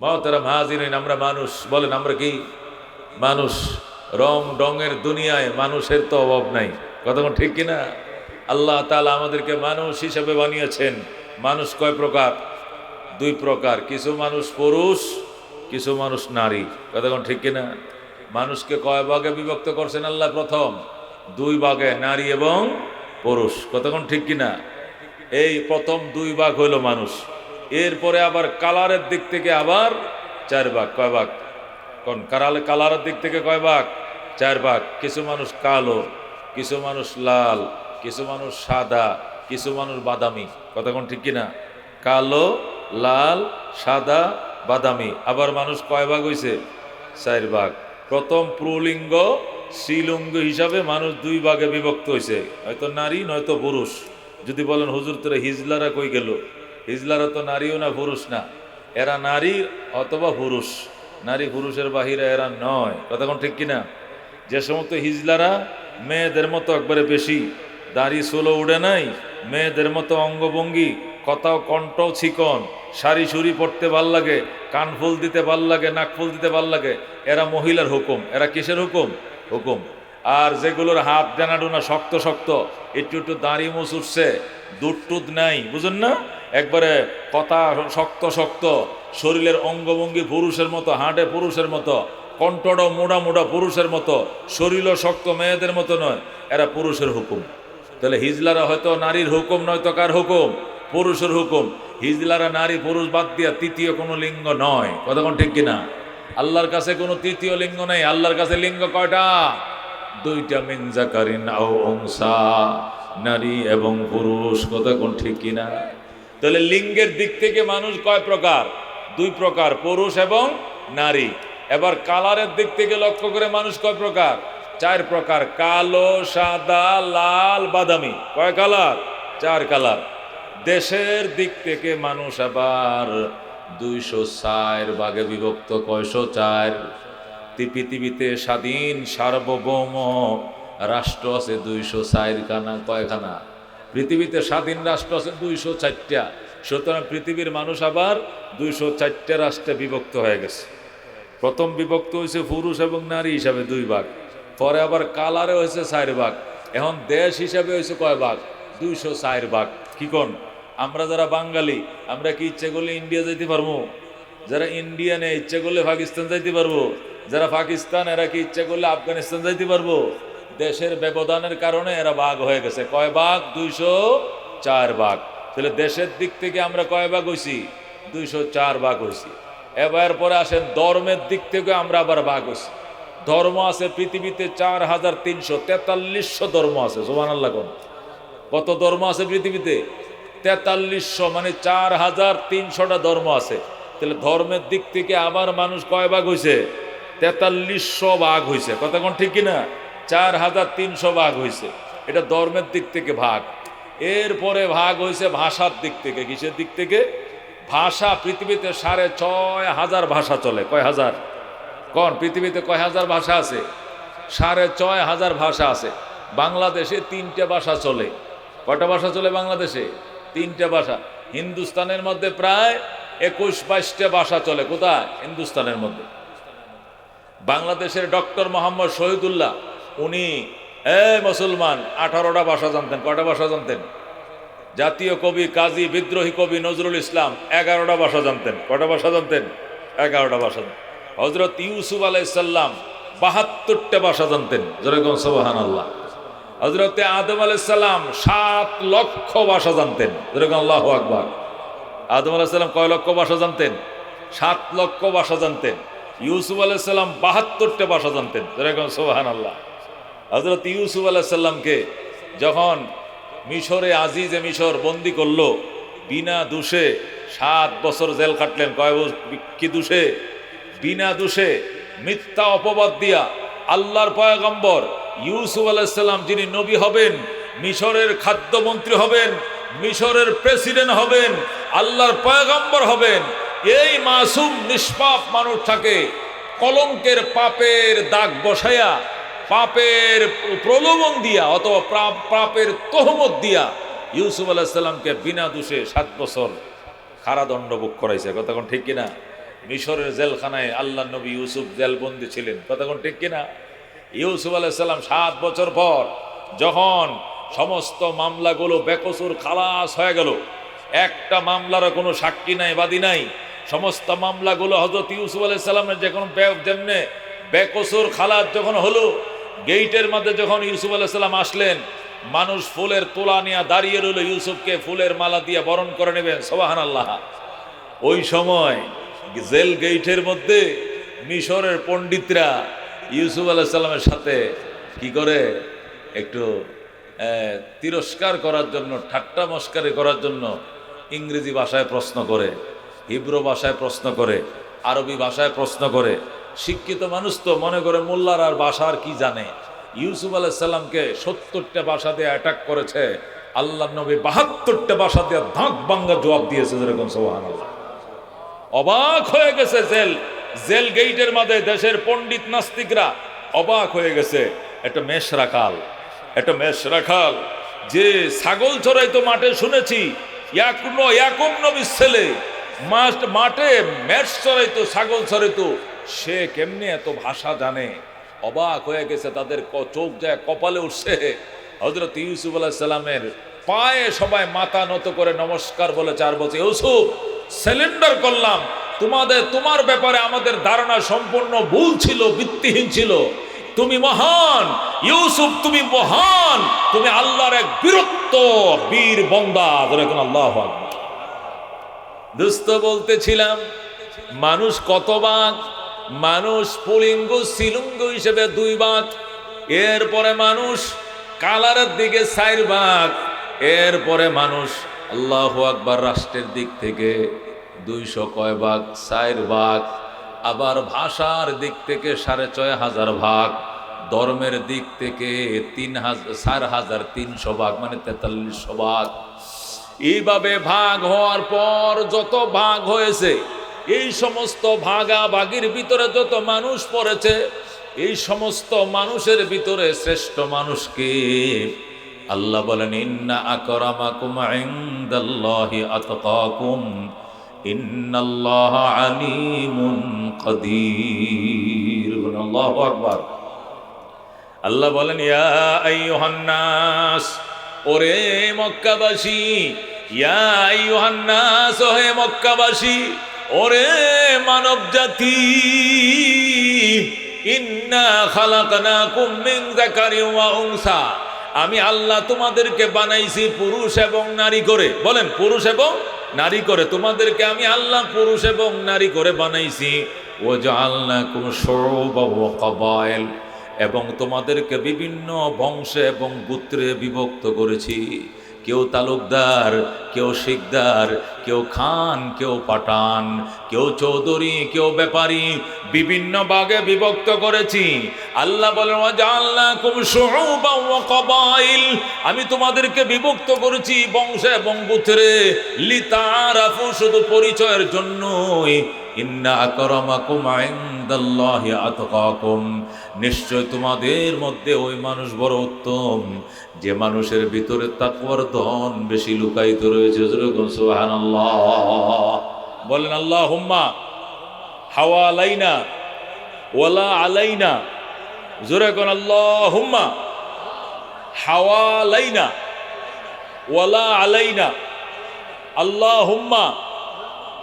মহতারাম হাজিরিন, আমরা মানুষ, বলেন আমরা কি মানুষ? রং ডঙের দুনিয়ায় মানুষের তো অভাব নাই, কতক্ষণ ঠিক কিনা? আল্লাহ তাআলা আমাদেরকে মানুষ হিসেবে বানিয়েছেন। মানুষ কয় প্রকার? দুই প্রকার। কিছু মানুষ পুরুষ, কিছু মানুষ নারী, কতক্ষণ ঠিক কিনা? মানুষকে কয় ভাগে বিভক্ত করছেন আল্লাহ? প্রথম দুই ভাগে, নারী এবং পুরুষ, কতক্ষণ ঠিক কিনা? এই প্রথম দুই ভাগ হইল মানুষ। এরপরে আবার কালারের দিক থেকে আবার চার ভাগ। কয় ভাগ? কোন কালারের দিক থেকে কয় ভাগ? চার ভাগ। কিছু মানুষ কালো, কিছু মানুষ লাল, কিছু মানুষ সাদা, কিছু মানুষ বাদামি, কতক্ষণ ঠিক কিনা? কালো, লাল, সাদা, বাদামি। আবার মানুষ কয় ভাগ হইছে? চার ভাগ। প্রথম পুরুলিঙ্গ শ্রীলিঙ্গ হিসাবে মানুষ দুই ভাগে বিভক্ত হয়েছে, হয়তো নারী নয়তো পুরুষ। যদি বলেন হুজুর তোরা হিজলারা কই গেল? হিজলারা তো নারীও না পুরুষ না, এরা নারী অথবা পুরুষ, নারী পুরুষের বাহিরে এরা নয়, কতক্ষণ ঠিক কিনা? যে সমস্ত হিজলারা মেয়েদের মতো একবারে বেশি দাড়ি চুলো উড়ে নাই, মেয়েদের মতো অঙ্গভঙ্গি, কথাও কণ্ঠ চিকন, শাড়ি সুরি পড়তে ভাল লাগে, কানফুল দিতে ভাল লাগে, নাকফুল দিতে ভাল লাগে, এরা মহিলার হুকুম। এরা কিসের হুকুম? হুকুম। আর যেগুলোর হাত ডানাডুনা শক্ত শক্ত, একটু একটু দাড়ি মুছ উঠছে, দুধ টুধ নাই, বুঝুন না, একবারে কথা শক্ত শক্ত, শরীরের অঙ্গভঙ্গি পুরুষের মতো, হাঁটে পুরুষের মতো, কণ্ঠটাও মোড়া মোড়া পুরুষের মতো, শরীরও শক্ত মেয়েদের মতো নয়, এরা পুরুষের হুকুম। তাহলে হিজলারা হয়তো নারীর হুকুম নয় তো কার হুকুম? পুরুষের হুকুম। হিজলারা নারী পুরুষ বাদ দিয়া তৃতীয় কোনো লিঙ্গ নয়, কতক্ষণ ঠিক কিনা? আল্লাহর কাছে কোনো তৃতীয় লিঙ্গ নেই। আল্লাহর কাছে লিঙ্গ কয়টা? দুইটা, মিন যাকারিন আও উনসা, নারী এবং পুরুষ, কতক্ষণ ঠিক কিনা? তাহলে লিঙ্গের দিক থেকে মানুষ কয় প্রকার? দুই প্রকার, পুরুষ এবং নারী। এবার কালারের দিক থেকে লক্ষ্য করে মানুষ কয় প্রকার? চার প্রকার। কালো, সাদা, লাল, বাদামি। কয় কালার? চার কালার। দেশের দিক থেকে মানুষ আবার 204 ভাগে বিভক্ত। কয়শো? চার। পৃথিবীতে স্বাধীন সার্বভৌম রাষ্ট্র আছে 204 খানা। কয়খানা? পৃথিবীতে স্বাধীন রাষ্ট্র আছে 204টা। সুতরাং পৃথিবীর মানুষ আবার 204টা রাষ্ট্রে বিভক্ত হয়ে গেছে। প্রথম বিভক্ত হয়েছে পুরুষ এবং নারী হিসাবে দুই ভাগ, পরে আবার কালারে হয়েছে 4 ভাগ, এখন দেশ হিসাবে হয়েছে কয় ভাগ? 204 ভাগ। কি কোন? আমরা যারা বাঙালি, আমরা কি ইচ্ছে করলে ইন্ডিয়া যাইতে পারবো? যারা ইন্ডিয়ানে ইচ্ছে করলে পাকিস্তান যাইতে পারবো? যারা পাকিস্তান, এরা কি ইচ্ছে করলে আফগানিস্তান যাইতে পারবো? দেশের ব্যবধানের কারণে এরা ভাগ হয়ে গেছে। কয় ভাগ? 204 ভাগ। তাহলে দেশের দিক থেকে আমরা কয় ভাগ হয়েছি? 204 ভাগ হয়েছি। এবার পরে আসেন ধর্মের দিক থেকে আমরা আবার ভাগ হয়েছি। ধর্ম আছে পৃথিবীতে 4343 ধর্ম আছে। সুবহানাল্লাহ কোন? কত ধর্ম আছে পৃথিবীতে? 4300, মানে 4300টা ধর্ম আছে। তাহলে ধর্মের দিক থেকে আবার মানুষ কয় ভাগ হয়েছে? 4300 ভাগ হয়েছে, কতক্ষণ ঠিক কিনা? 4300 ভাগ হয়েছে। এটা ধর্মের দিক থেকে ভাগ। এরপরে ভাগ হয়েছে ভাষার দিক থেকে। কিসের দিক থেকে? ভাষা। পৃথিবীতে 6500 ভাষা চলে। কয় হাজার? কোন? পৃথিবীতে কয় হাজার ভাষা আছে? 6500 ভাষা আছে। বাংলাদেশে 3টে ভাষা চলে। কয়টা ভাষা চলে বাংলাদেশে? 3টে ভাষা। হিন্দুস্তানের মধ্যে প্রায় 21-22টা ভাষা চলে। কোথায়? হিন্দুস্তানের মধ্যে। বাংলাদেশের ডক্টর মোহাম্মদ শহীদুল্লাহ, উনি মুসলমান, 18টা ভাষা জানতেন। কয়টা ভাষা জানতেন? জাতীয় কবি, কাজী, বিদ্রোহী কবি নজরুল ইসলাম 11টা ভাষা জানতেন। কয়টা ভাষা জানতেন? 11টা ভাষা। হযরত ইউসুফ আলাইহিস সালাম 72টা ভাষা জানতেন। যেরকম সুবহানাল্লাহ। হযরত আদম আলাইহিস সালাম 7 লক্ষ ভাষা জানতেন। যেরকম আল্লাহু আকবার। আদম আলাইহিস সালাম কয় লক্ষ ভাষা জানতেন? 7 লক্ষ ভাষা জানতেন। ইউসুফ আলাইহিস সালাম 72টা ভাষা জানতেন। যেরকম সুবহানাল্লাহ। হযরত ইউসুফ আলাইহিস সালামকে যখন মিশরে আজিজে মিশর বন্দি করলো, বিনা দোষে 7 বছর জেল কাটলেন। কি দোষে? বিনা দোষে মিথ্যা অপবাদ দিয়া আল্লাহর পয়গম্বর ইউসুফ আলাইহিস সালাম, যিনি নবী হবেন, মিশরের খাদ্যমন্ত্রী হবেন, মিশরের প্রেসিডেন্ট হবেন, আল্লাহর পয়গম্বর হবেন, এই মাসুম নিষ্পাপ মানুষটাকে কলঙ্কের পাপের দাগ বসায়া, পাপের প্রলোভন দিয়া অথবা পাপের তহমত দিয়া ইউসুফ আলাইহিস সালামকে বিনা দোষে 7 বছর কারাদণ্ড ভোগ করাইছে। কতক্ষণ ঠিক কিনা? মিশরের জেলখানায় আল্লাহ নবী ইউসুফ জেলবন্দি ছিলেন। কতক্ষণ ঠিক কিনা? ইউসুফ আলাইহিস সালাম 7 বছর পর যখন সমস্ত মামলাগুলো বেকসুর খালাস হয়ে গেল, একটা মামলার কোনো সাক্ষী নাই, বাদী নাই, সমস্ত মামলাগুলো হযরত ইউসুফ আলাইহিস সালামের যেমনে বেকসুর খালাস যখন হলো, গেইটের মধ্যে যখন ইউসুফ আলাইহিস সালাম আসলেন, মানুষ ফুলের তোলা নিয়ে দাঁড়িয়ে রইল ইউসুফকে ফুলের মালা দিয়ে বরণ করে নেবেন। সুবহানাল্লাহ। ওই সময় জেল গেইটের মধ্যে মিশরের পণ্ডিতরা ইউসুফ আলাইহিস সালামের সাথে কি করে একটু তিরস্কার করার জন্য, ঠাট্টা মস্কারি করার জন্য ইংরেজি ভাষায় প্রশ্ন করে, হিব্রু ভাষায় প্রশ্ন করে, আরবি ভাষায় প্রশ্ন করে। শিক্ষিত মানুষ তো মনে করে মোল্লার আর ভাষার কি জানে। ইউসুফ আলাইহিস সালামকে 70টা ভাষা দিয়ে অ্যাটাক করেছে, আল্লাহ নবী 72টা ভাষা দিয়ে ধাক ভাঙ্গা জবাব দিয়েছে। যেরকম সুবহানাল্লাহ। অবাক হয়ে গেছে জেল গেইটের মধ্যে দেশের পণ্ডিত নাস্তিকরা অবাক হয়ে গেছে। একটা মেষ রাখাল যে ছাগল চড়াইতো মাঠে, শুনেছি ইয়াকুব নবীর ছেলে মাঠে মেষ চড়াইতো, ছাগল চড়াইতো, সে কেমনে এত ভাষা জানে? অবাক হয়ে গেছে, তাদের চোখ যায় কপালে উঠছে। হযরত ইউসুফ আলাইহিস সালামের পায়ে সবাই মাথা নত করে নমস্কার বলে 4 বছর, ইউসুফ সিলিন্ডার করলাম, তোমার ব্যাপারে আমাদের ধারণা সম্পূর্ণ ভুল ছিল, ভিত্তিহীন ছিল। তুমি মহান ইউসুফ, তুমি মহান, তুমি আল্লাহর এক বীর বন্দা। এখন আল্লাহু আকবার। দোস্ত বলতেছিলাম, মানুষ কত ভাগ? মানুষ পুলিঙ্গ স্ত্রীলিঙ্গ হিসেবে 2 ভাগ, এরপরে মানুষ কালারের দিকে 4 ভাগ, এরপরে মানুষ আল্লাহু আকবার রাষ্ট্রের দিক থেকে 200 কয় ভাগ? 4 ভাগ। আবার ভাষার দিক থেকে 6500 ভাগ, ধর্মের দিক থেকে 4300 ভাগ, মানে 4300 ভাগ। এইভাবে ভাগ হওয়ার পর যত ভাগ হয়েছে, এই সমস্ত ভাগাভাগির ভিতরে যত মানুষ পড়েছে, এই সমস্ত মানুষের ভিতরে শ্রেষ্ঠ মানুষকে আল্লাহ বলেন, ইন্না আকরামাকুম ইনদাল্লাহি আতকাকুম ইন্নাল্লাহা আলিমুন কাদির। আল্লাহু আকবার। আল্লাহ বলেন, ইয়া আইয়ুহান নাস, ওরে মক্কাবাসী, ইয়া আইয়ুহান নাস, ওহে মক্কাবাসী, ওরে মানব জাতি, ইন্না খালাকনাকুম মিন যাকারিন ওয়া উনসা, আমি আল্লাহ তোমাদেরকে বানাইছি পুরুষ এবং নারী করে। বলেন, পুরুষ এবং নারী করে। তোমাদেরকে আমি আল্লাহ পুরুষ এবং নারী করে বানাইছি। ওয়াজআলনাকুম শুউবান ওয়া কাবাইল, এবং তোমাদেরকে বিভিন্ন বংশে এবং গোত্রে বিভক্ত করেছি। কেউ তালুকদার, কেউ শিকদার, কেউ খান, কেউ পাঠান, কেউ চৌধুরী, কেউ ব্যাপারী, বিভিন্ন ভাগে বিভক্ত করেছি। আল্লাহ বলেন, ওয়াজআলনাকুম শুউবান ওয়া কাবাইল, আমি তোমাদেরকে বিভক্ত করেছি বংশে এবং গোত্রে, লিতাআরাফু, শুধু পরিচয়ের জন্যই। ইন্না আকরামাকুম ইনদাল্লাহি আতকাকুম, নিশ্চয় তোমাদের মধ্যে ওই মানুষ বড় উত্তম যে মানুষের ভিতরে তাকওয়ার ধন বেশি লুকায়িত রয়েছে। সুবহানাল্লাহ। বলেন আল্লাহুম্মা হাওয়ালাইনা ওয়ালা আলাইনা। জোরে কোন আল্লাহুম্মা হাওয়ালাইনা ওয়ালা আলাইনা। আল্লাহুম্মা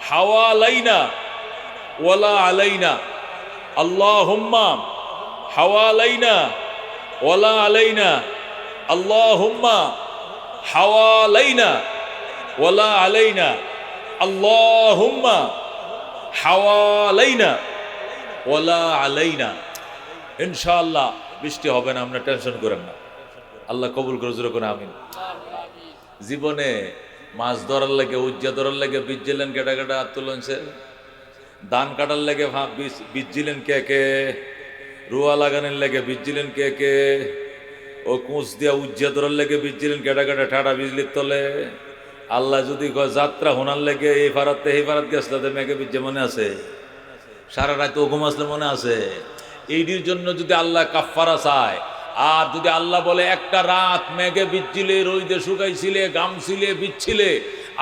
হাওয়ালাইনা ওয়ালা আলাইনা। আল্লাহুম্মা হাওয়ালাইনা ওয়ালা আলাইনা। আল্লাহুম্মা হাওয়ালাইনা ওয়ালা আলাইনা। আল্লাহুম্মা হাওয়ালাইনা ওয়ালা আলাইনা। ইনশাআল্লাহ বৃষ্টি হবে না, আমরা টেনশন করেন না। আল্লাহ কবুল করে, জোরে করে আমিন। জীবনে মাছ ধরার লাগে, উজ্জা ধরার লাগে বীজছিলেন কেটা কেটা হাত তুলছে? ধান কাটার লাগে বীজছিলেন কে কে? রুয়া লাগানোর লাগে বীজছিলেন কে কে? ও কুঁচ দিয়া উজ্জা ধরার লাগে বীজছিলেন কেটা কেটা? ঠাডা বিজলির তলে। আল্লাহ যদি যাত্রা হোনার লেগে এই ফারাতে এই ফারাত গেছিল, মেঘে বীজ মনে আছে? সারা রাত ঘুম আসলে মনে আছে? এইটির জন্য যদি আল্লাহ কাফারা চায়, আর যদি আল্লাহ বলে একটা রাত মেঘে বিচ্ছিলে, রইদে শুকাইছিলে, গামছিলে, বিচ্ছিলে,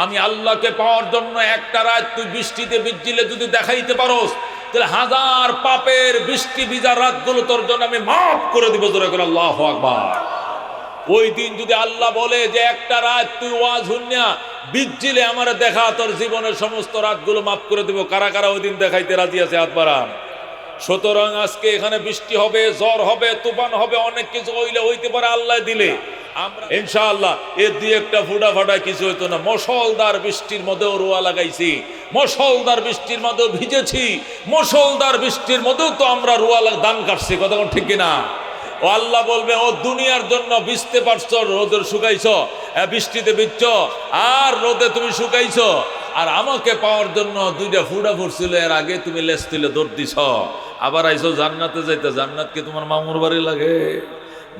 আমি আল্লাহকে পাওয়ার জন্য একটা রাত তুই বৃষ্টিতে ভিজলে যদি দেখাইতে পারোস, তাহলে হাজার পাপের বৃষ্টি ভিজা রাতগুলো তোর জন্য আমি মাফ করে দিব। জোরে করে আল্লাহু আকবার। ওই দিন যদি আল্লাহ বলে যে একটা রাত তুই ওয়াজ হুন্না ভিজলে আমার দেখা, তোর জীবনের সমস্ত রাতগুলো মাফ করে দিব। কারা কারা ওই দিন দেখাইতে রাজি আছে হাত বাড়ান। সুতরাং আজকে এখানে বৃষ্টি হবে, ঝড় হবে, তুফান হবে, অনেক কিছু হইতে পারে আল্লাহ দিলে। আমরা ইনশাআল্লাহ এর দিয়ে একটা ফুটা ফাটা কিছু হইতো না। মুষলধার বৃষ্টির মধ্যেও রোয়া লাগাইছি, মুষলধার বৃষ্টির মধ্যেও ভিজেছি, মুষলধার বৃষ্টির মধ্যেও তো আমরা রোয়া দান কাটছি। কথা ঠিক কিনা? ও আল্লাহ বলবে, ও দুনিয়ার জন্য ভিজতে পারছো, রোদে শুকাইছ, বৃষ্টিতে ভিজছ আর রোদে তুমি শুকাইছ, আর আমাকে পাওয়ার জন্য দুইটা ফুটা ফুটছিল, এর আগে তুমি লেস তুলে দৌড় দিছ, আবার আইসো জান্নাতে যাইতে। জান্নাত কি তোমার মামুর বাড়ি লাগে?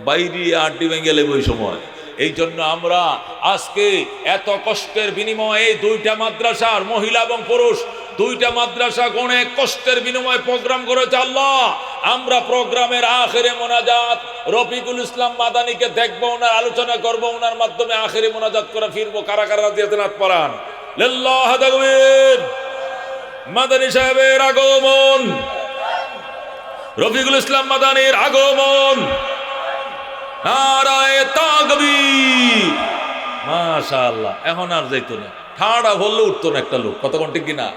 বাইরে আড্ডি ভেঙে গেলে ওই সময়। এই জন্য আমরা আজকে এত কষ্টের বিনিময়ে এই দুইটা মাদ্রাসার, মহিলা এবং পুরুষ দুইটা মাদ্রাসা অনেক কষ্টের বিনিময়ে প্রোগ্রাম করেছে আল্লাহ। আমরা প্রোগ্রামের আখেরে মোনাজাত রফিকুল ইসলাম মাদানীকে দেখবো, ওনার আলোচনা করবো, ওনার মাধ্যমে আখেরে মোনাজাত করে ফিরবো। কারা কারা রাদিয়াতে নাত পড়ান? লিল্লাহ তাকবীর। মাদানী সাহেবের আগমন, রফিকুল ইসলাম মাদানীর আগমন, নারায়ে তাকবীর। মাশাআল্লাহ। এখন আর যাইতো না, ঠাড়া বললে উঠতো না একটা লোক। কতক্ষণ ঠিক কিনা?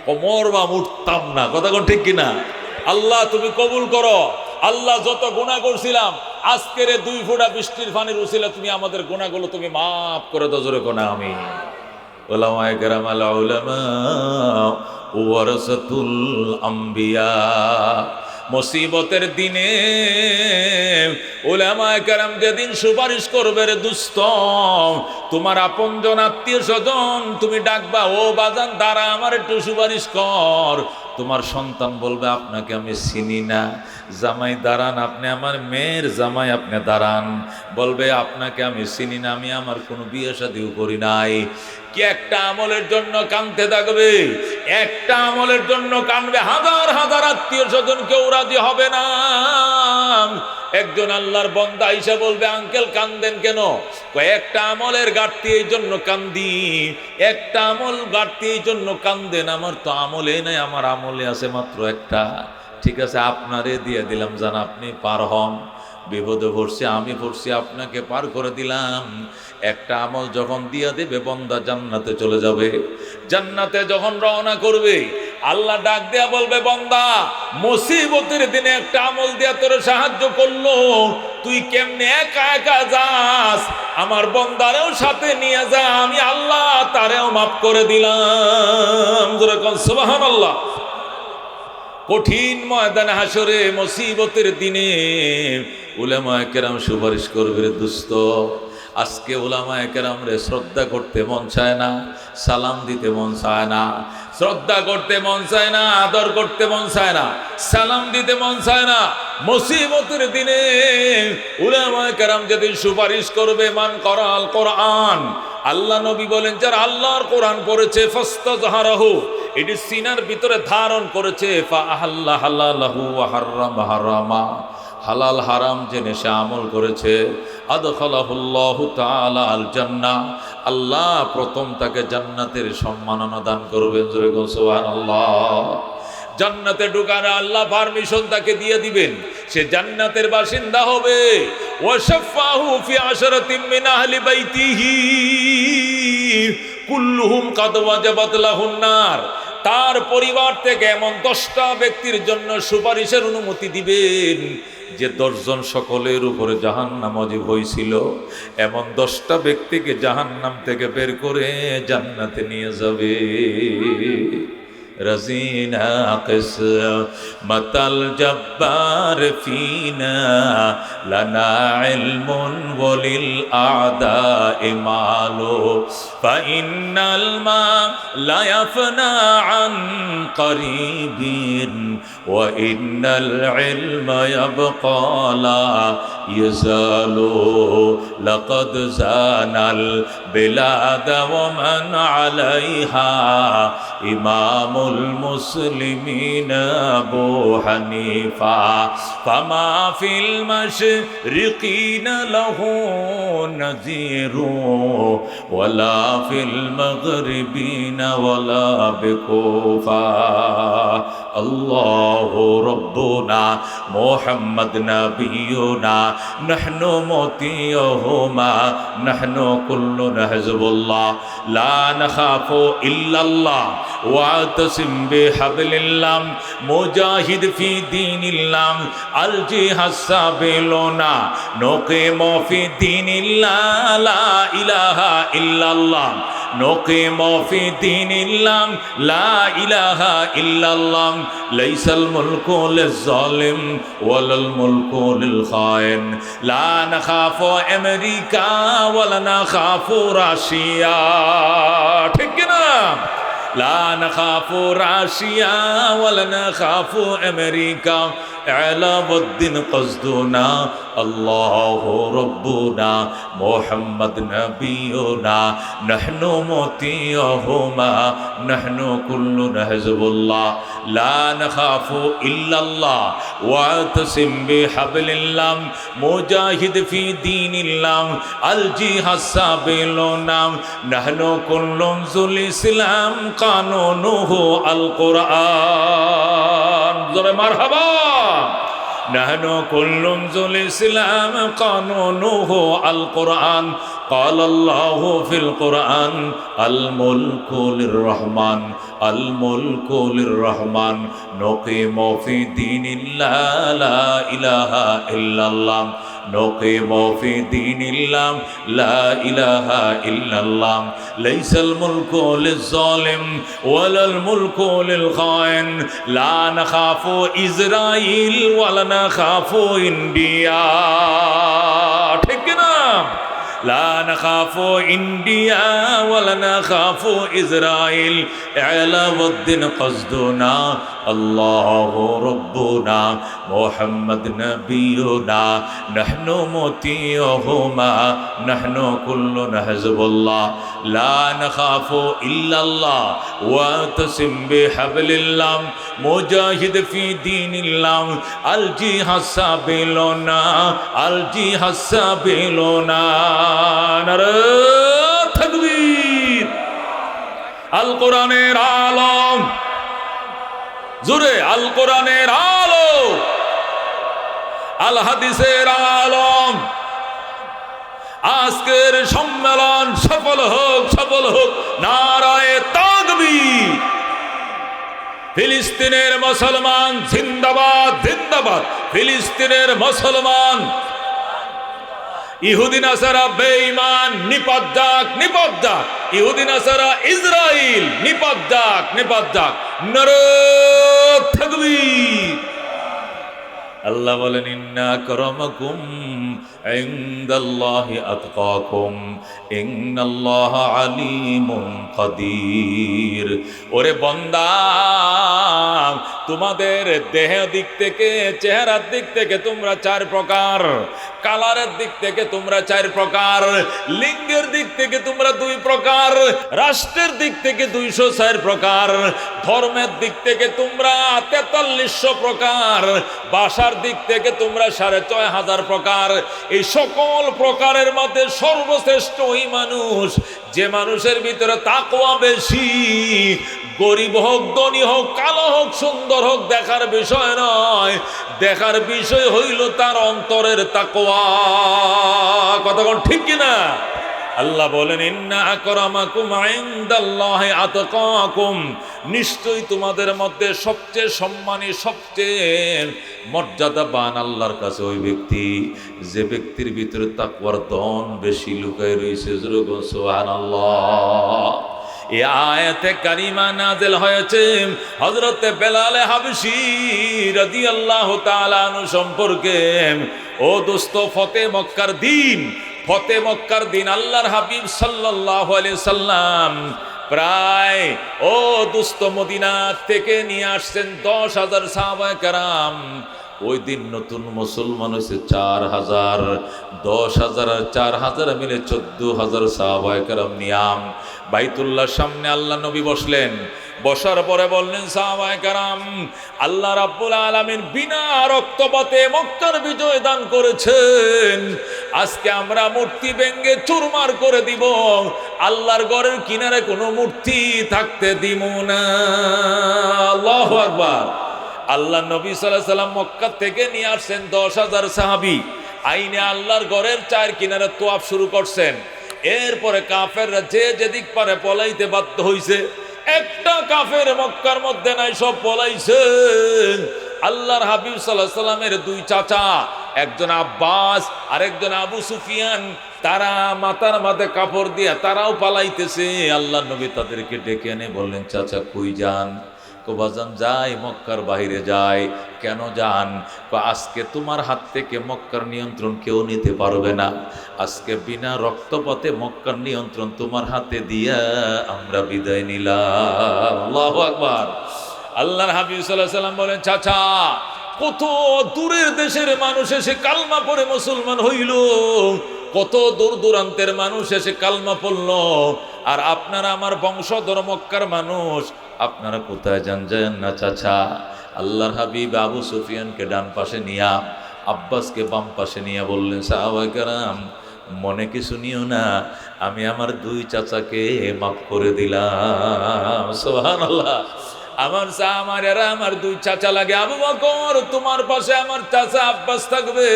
কোমর বা উঠতাম না। কতক্ষণ ঠিক কিনা? আল্লাহ তুমি কবুল করো। আল্লাহ যত গুনাহ করছিলাম, আজকের দুই ফোঁটা বৃষ্টির পানির উসিলা তুমি আমাদের গুনাহগুলো তুমি মাফ করে দাও। জোরে কোনা আমিন। উলামায়ে কেরাম, আল উলামা ওয়ারাসাতুল আম্বিয়া। মুসিবতের দিনে উলামায়ে কেরাম যেদিন সুপারিশ করবে, রে দুস্থ, তোমার আপনজন আত্মীয় স্বজন তুমি ডাকবা, ও বাজান দাঁড়া আমার একটু সুপারিশ কর। তোমার সন্তান বলবে আপনাকে আমি চিনি না। জামাই দাঁড়ান, আপনি আমার মেয়ের জামাই, আপনি দাঁড়ান। বলবে আপনাকে আমি চিনি না, আমি আমার কোনো বিয়ে শাদিও করি নাই। কি একটা আমলের জন্য কাঁদতে থাকবে, একটা আমলের জন্য কাঁদবে। হাজার হাজার আত্মীয় স্বজন কেউ রাজি হবে না। একজন আল্লাহর বান্দা আইসা বলবে, আঙ্কেল কান্দেন কেন? কয়েকটা আমলের ঘাটতি, এই জন্য কান্দি। একটা আমল ঘাটতি, এই জন্য কান্দেন। আমার তো আমলে নাই, আমার আমলে আছে মাত্র একটা। ঠিক আছে, আপনারে দিয়ে দিলাম, জান আপনি পার হন। বিপদে পড়ছি, আমি পড়ছি, আপনাকে পার করে দিলাম। একটা আমল যখন দিয়া দেবে, বন্দা জান্নাতে চলে যাবে। জান্নাতে যখন রওনা করবে, আল্লাহ ডাক দেয়া বলবে, বন্দা মুসিবতের দিনে একটা আমল দিয়া তোরে সাহায্য করলো, তুই কেমনে একা একা যাস? আমার বন্দারেও সাথে নিয়ে যা, আমি আল্লাহ তারেও মাফ করে দিলাম। সুবহানাল্লাহ। কঠিন ময়দানে হাসরে মুসিবতের দিনে উলামায়ে কেরাম সুপারিশ করবে, রে দুস্থ। আজকে উলামায়ে কেরাম রে শ্রদ্ধা করতে মন চায় না, সালাম দিতে মন চায় না, শ্রদ্ধা করতে মন চায় না, আদর করতে মন চায় না, সালাম দিতে মন চায় না। মুসিবতের দিনে উলামায়ে কেরাম যেদিন সুপারিশ করবে, মান করাল কোরআন, আল্লাহ নবী বলেন যারা আল্লাহর কোরআন পড়েছে, ফাস্তাজহারাহু, এটি সিনার ভিতরে ধারণ করেছে, ফা আহাল্লা হালালাহু ওয়া হারামা হারামা, হালাল হারাম জেনে সে আমল করেছে, আদখালাহুল্লাহু তাআলা আল জান্নাহ, আল্লাহ প্রথম তাকে জান্নাতের সম্মাননা দান করবেন। জোরে বলুন সুবহানাল্লাহ। জান্নাতে ঢোকার আল্লাহ পারমিশন তাকে দিয়ে দিবেন, সে জান্নাতের বাসিন্দা হবে। ওয়াশাফাহু ফি আশরাতিন মিন আহলি বাইতিহি কুল্লুহুম কাদ ওয়াজাবাত লাহুন নার, তার পরিবার থেকে এমন 10টা ব্যক্তির জন্য সুপারিশের অনুমতি দিবেন যে 10 জন সকলের উপরে জাহান্নাম ওয়াজিব হয়েছিল, এমন 10টা ব্যক্তিকে জাহান্নাম থেকে বের করে জান্নাতে নিয়ে যাবে। রাজিনা কিসমাতাল জব্বার ফিনা লানা ইলমুন ওয়ালিল আ'দা'i মালু ফাইন্নাল মা লা ইয়াফনা আন করিবিন ওয়া ইন্নাল ইলমা ইয়াবকা লা ইয়াজালু লাকাদ জানাল বিলাদ ওয়া মান আলাইহা ইমামুল المسلمين أبو حنيفة فما في المشرقين له نذير ولا في المغربين ولا بكوفة الله ربنا محمد نبينا نحن مطيعهما نحن كلنا حزب الله لا نخاف إلا الله واعتصم بحبل الله مجاهد في دين الله الجهاد سبيلنا نقيم في دين الله لا إله إلا الله نقيم في دين الله لا إله إلا الله ليس الملك للظالم ولا الملك للخائن لا نخاف أمريكا ولا نخاف روسيا ঠিক না لا نخاف روسيا ولا نخاف أمريكا إعلام الدين قصدنا الله ربنا محمد نبينا نحن مطيعهما نحن كلنا حزب الله لا نخاف إلا الله واعتصم بحبل الله مجاهد في دين الله الجهاد سبيلنا نحن كل ذو الإسلام قانونه القرآن مرحبا نحن كل ذو الإسلام قانونه القرآن قال الله في القرآن الملك للرحمن الملك للرحمن نقيم في دين الله لا إله إلا الله نقيم في دين الله لا إله إلا الله ليس الملك للظالم ولا الملك للخائن لا نخاف إسرائيل ولا نخاف إنديا ঠিক না لا نخاف إنديا ولا نخاف إسرائيل إعلام الدين قصدنا الله ربنا محمد نبينا نحن مطيعهما نحن كلنا حزب الله لا نخاف إلا الله واعتصم بحبل الله مجاهد في دين الله الجهاد سبيلنا الجهاد سبيلنا নারে তাকবীর আল কোরআনের আলো জোরে আল কোরআনের আলো আল হাদিসের আলো আজকের সম্মেলন সফল হোক নারায়ে তাকবীর ফিলিস্তিনের মুসলমান জিন্দাবাদ জিন্দাবাদ ফিলিস্তিনের মুসলমান ইহুদি নাসারা বেঈমান নিপাত যাক ইহুদি নাসারা ইসরাইল নিপাত যাক নারে তাকবীর আল্লাহ বলেন ইন্না আকরামাকুম ইনদাল্লাহি আতকাকুম ইন্নাল্লাহা আলিমুন কাদির ওরে বান্দা তোমাদের দেহ দিক থেকে চেহারার দিক থেকে তোমরা চার প্রকার কালারের দিক থেকে তোমরা চার প্রকার লিঙ্গের দিক থেকে তোমরা দুই প্রকার রাষ্ট্রের দিক থেকে 204 প্রকার ধর্মের দিক থেকে তোমরা 4300 প্রকার ভাষার দিক থেকে তোমরা 6500 প্রকার এই সকল প্রকারের মধ্যে সর্বশ্রেষ্ঠ ওই মানুষ যে মানুষের ভিতরে তাকওয়া বেশি গরিব হোক ধনী হোক কালো হোক সুন্দর হোক দেখার বিষয় নয় দেখার বিষয় হইল তার অন্তরের তাকওয়া কতক্ষণ ঠিক কিনা আল্লাহ বলেন ইন্না আকরামাকুম ইনদাল্লাহি আতকাকুম নিশ্চয়ই তোমাদের মধ্যে সবচেয়ে সম্মানী সবচেয়ে মর্যাদাবান আল্লাহর কাছে ওই ব্যক্তি যে ব্যক্তির ভিতরে তাকওয়ার ধন বেশি লুকায় রয়েছে সুবহানাল্লাহ এই আয়াতে কারিমা নাযিল হয়েছে হযরত বেলাল হাবশী রাদিয়াল্লাহু তাআলা আনহু সম্পর্কে ও দোস্ত ফতে মক্কার দিন আল্লাহর হাবিব সাল্লাল্লাহু আলাইহি সাল্লাম প্রায় ও দোস্ত মদিনা থেকে নিয়ে আসছেন 10,000 সাহাবায়ে কেরাম ওই দিন নতুন মুসলমান হয়েছে 4,000 10,000 আর 4,000 মিলে 14,000 সাহাবায়ে কেরাম নিয়াম বাইতুল্লাহর সামনে আল্লাহ নবী বসলেন বসার পরে বললেন সাহাবায়ে কেরাম, আল্লাহ রাব্বুল আলামিন বিনা রক্তপাতে মক্কার বিজয় দান করেছেন। আজকে আমরা মূর্তি ভেঙে চুরমার করে দিব, আল্লাহর ঘরের কিনারে কোনো মূর্তি থাকতে দিব না। আল্লাহু আকবার। আল্লাহ নবী সাল্লাল্লাহু আলাইহি সাল্লাম মক্কা থেকে নিয়ে আসছেন 10,000 সাহাবী, আইনে আল্লাহর ঘরের চার কিনারে তোয়াফ শুরু করছেন। এরপরে কাফেররা যে যেদিক পারে পলাইতে বাধ্য হইছে, একটা কাফের মক্কার মধ্যে নাই, সব পলাইছে। আল্লাহর হাবিব সাল্লাল্লাহু আলাইহি সাল্লামের দুই চাচা, একজন আব্বাস আর একজন আবু সুফিয়ান, তারা মাথার মাঝে কাপড় দিয়ে তারাও পালাইতেছে। আল্লাহ নবী তাদেরকে ডেকে এনে বললেন, চাচা কই যান? বাজান যাই, মক্কার বাইরে যায়। কেন যান? আজকে তোমার হাত থেকে মক্কার নিয়ন্ত্রণ কেউ নিতে পারবে না। আজকে বিনা রক্তপাতে মক্কার নিয়ন্ত্রণ তোমার হাতে দিয়া আমরা বিদায় নিলাম। আল্লাহু আকবার। আল্লাহর হাবিব সাল্লাল্লাহু আলাইহি সাল্লাম বলেন, চাচা কত দূরের দেশের মানুষ এসে কালমা পড়ে মুসলমান হইল, কত দূর দূরান্তের মানুষ এসে কালমা পড়ল, আর আপনারা আমার বংশধর মক্কার মানুষ, আপনারা কোথায় যান? যান না চাচা। আল্লাহর হাবিব আবু সুফিয়ানকে ডান পাশে নিয়া, আব্বাসকে বাম পাশে নিয়ে বললেন, সাহাবায়ে কেরাম মনে কিছু নিও না, আমি আমার দুই চাচাকে মাফ করে দিলাম। সুবহানাল্লাহ। আমার দুই চাচা লাগে। আবু বকর তোমার পাশে আমার চাচা আব্বাস থাকবে,